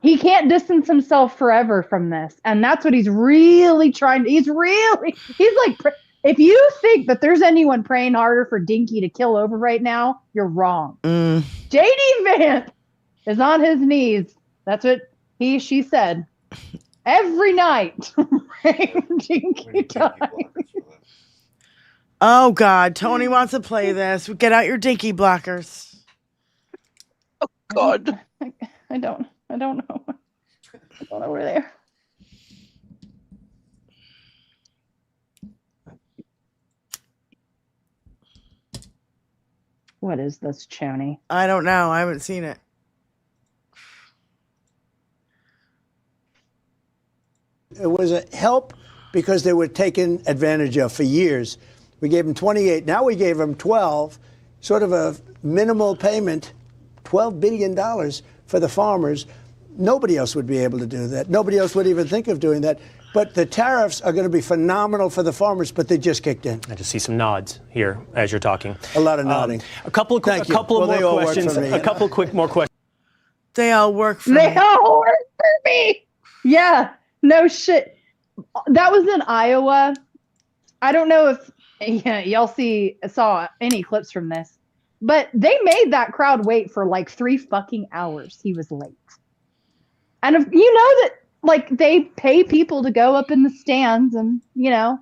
Speaker 4: He can't distance himself forever from this, and that's what he's really trying to. He's like, if you think that there's anyone praying harder for Dinky to kill over right now, you're wrong. JD Vance is on his knees. That's what she said every night. Dinky time.
Speaker 2: Oh God, Tony wants to play this. Get out your Dinky blockers.
Speaker 1: Oh God.
Speaker 4: I don't know. I don't know where they are. What is this, Choney?
Speaker 2: I don't know. I haven't seen it.
Speaker 13: It was a help because they were taken advantage of for years. We gave them 28. Now we gave them 12, sort of a minimal payment, $12 billion for the farmers. Nobody else would be able to do that. Nobody else would even think of doing that. But the tariffs are going to be phenomenal for the farmers, but they just kicked in.
Speaker 14: I just see some nods here as you're talking.
Speaker 13: A lot of nodding.
Speaker 14: A couple of more questions. A couple quick more questions.
Speaker 2: They all work for me.
Speaker 4: They all work for me. Yeah. No shit. That was in Iowa. I don't know if y'all saw any clips from this, but they made that crowd wait for like 3 fucking hours. He was late. And if you know that, like, they pay people to go up in the stands and, you know,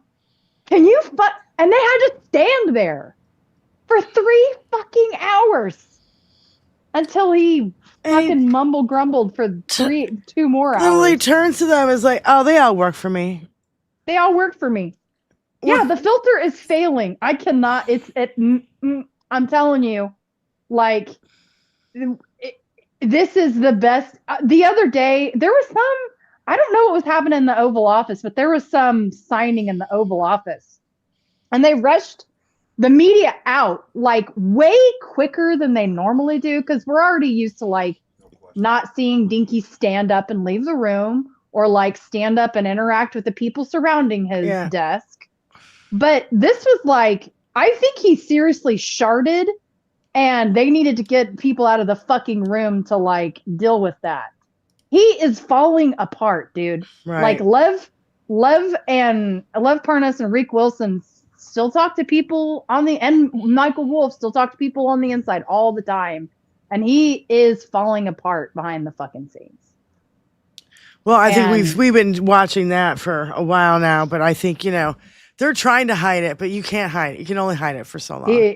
Speaker 4: and they had to stand there for 3 fucking hours until he fucking grumbled for 2 more hours.
Speaker 2: Literally turns to them and is like, oh, they all work for me.
Speaker 4: They all work for me. Yeah, the filter is failing. I cannot. I'm telling you, like, this is the best. The other day, there was I don't know what was happening in the Oval Office, but there was some signing in the Oval Office. And they rushed the media out, like, way quicker than they normally do, because we're already used to, like, not seeing Dinky stand up and leave the room, or, like, stand up and interact with the people surrounding his desk. But this was like, I think he seriously sharded, and they needed to get people out of the fucking room to, like, deal with that. He is falling apart, dude.
Speaker 2: Right.
Speaker 4: Like, Lev Parnas and Reek Wilson still talk to people and Michael Wolff still talk to people on the inside all the time. And he is falling apart behind the fucking scenes.
Speaker 2: Well, I think we've been watching that for a while now, but I think, you know, they're trying to hide it, but you can't hide it. You can only hide it for so long.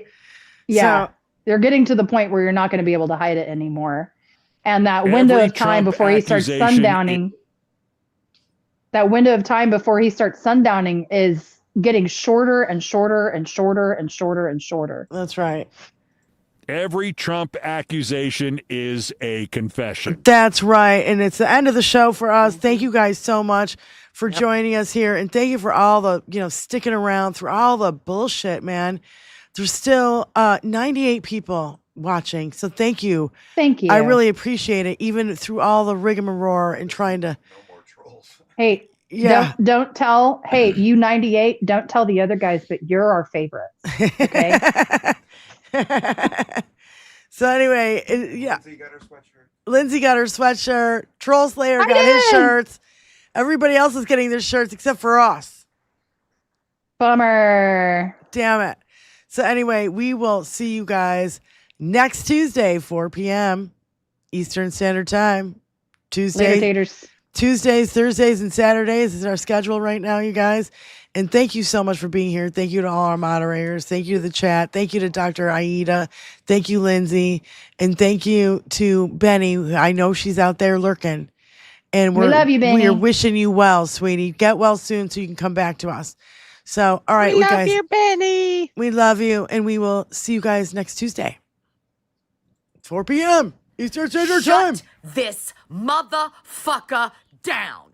Speaker 4: So, they're getting to the point where you're not going to be able to hide it anymore. And that window of time before he starts sundowning, is getting shorter and shorter and shorter and shorter and shorter.
Speaker 2: That's right.
Speaker 5: Every Trump accusation is a confession.
Speaker 2: That's right. And it's the end of the show for us. Thank you guys so much for joining us here. And thank you for all the, you know, sticking around through all the bullshit, man. There's still 98 people watching. So thank you.
Speaker 4: Thank you.
Speaker 2: I really appreciate it, even through all the rigmarole and trying to.
Speaker 8: No more trolls.
Speaker 4: Hey, don't tell. Hey, you 98. Don't tell the other guys, but you're our favorite. Okay.
Speaker 2: So anyway, Lindsay got her sweatshirt. Troll Slayer got his shirts. Everybody else is getting their shirts except for us.
Speaker 4: Bummer.
Speaker 2: Damn it. So anyway, we will see you guys next Tuesday, 4 p.m. Eastern Standard Time. Tuesdays, Thursdays, and Saturdays is our schedule right now, you guys. And thank you so much for being here. Thank you to all our moderators. Thank you to the chat. Thank you to Dr. Aida. Thank you, Lindsay. And thank you to Benny. I know she's out there lurking. And
Speaker 4: we love you, Benny.
Speaker 2: We are wishing you well, sweetie. Get well soon so you can come back to us. So, all right,
Speaker 1: we love you, Benny.
Speaker 2: We love you, and we will see you guys next Tuesday, 4 p.m. Eastern Standard Time.
Speaker 15: Shut this motherfucker down.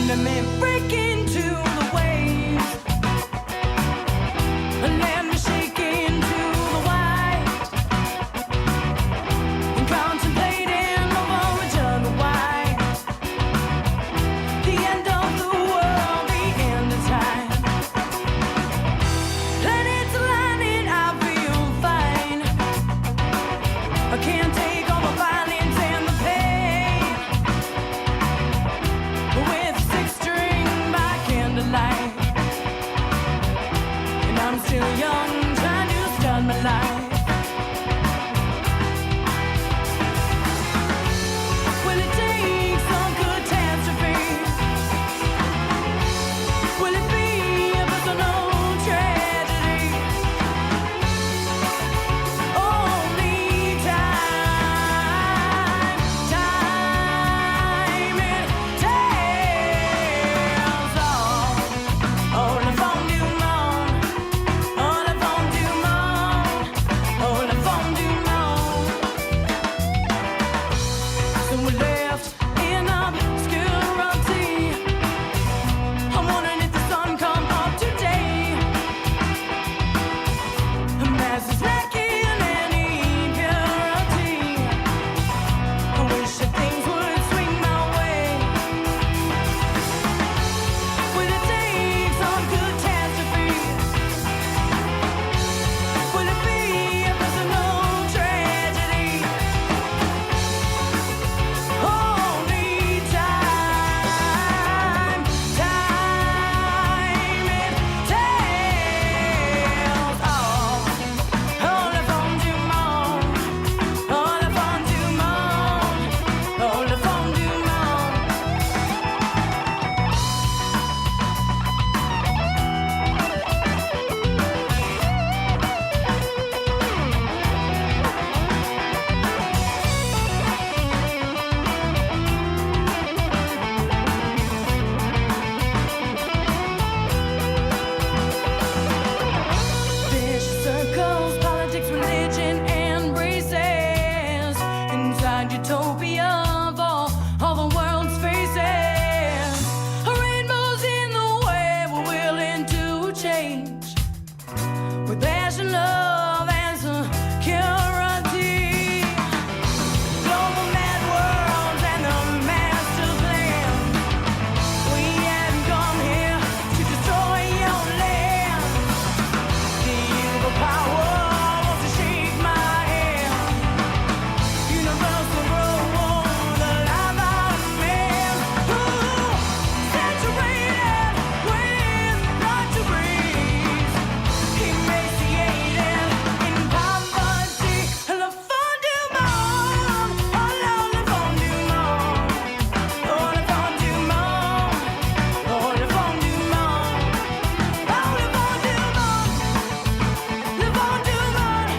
Speaker 16: Let me break into the waves and let me shake into the white and contemplating over each other why the end of the world, the end of time. Planets aligning, I feel fine. I can't take all the violence and the pain with life, and I'm still young, trying to start my life. Will it take some catastrophe? Will it be a personal tragedy? Only time utopia for all the world's faces. Rainbows in the way, we're willing to change with passion, love, and security. Global mad worlds and the master plan. We haven't come here to destroy your land. The evil power wants to shake my hand. Universal rule, the life of man. Ooh, saturated with luxuries, emaciated in poverty. Le fond du monde, oh Lord, le fond du monde, oh le fond du monde, oh le fond du monde, oh le fond du monde, le fond du monde,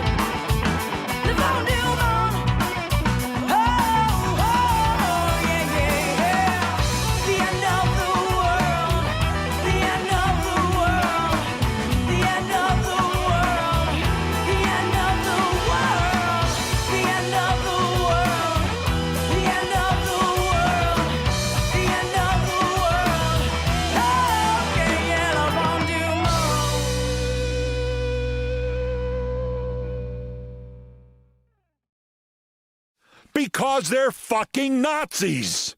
Speaker 16: le fond du monde. Oh, yeah, yeah, yeah. The end of the world, the end of the world, the end of the world, the end of the world, the end of the world, the end of the world, the end of the world. Oh, yeah, yeah, le fond du monde.
Speaker 5: Because they're fucking Nazis.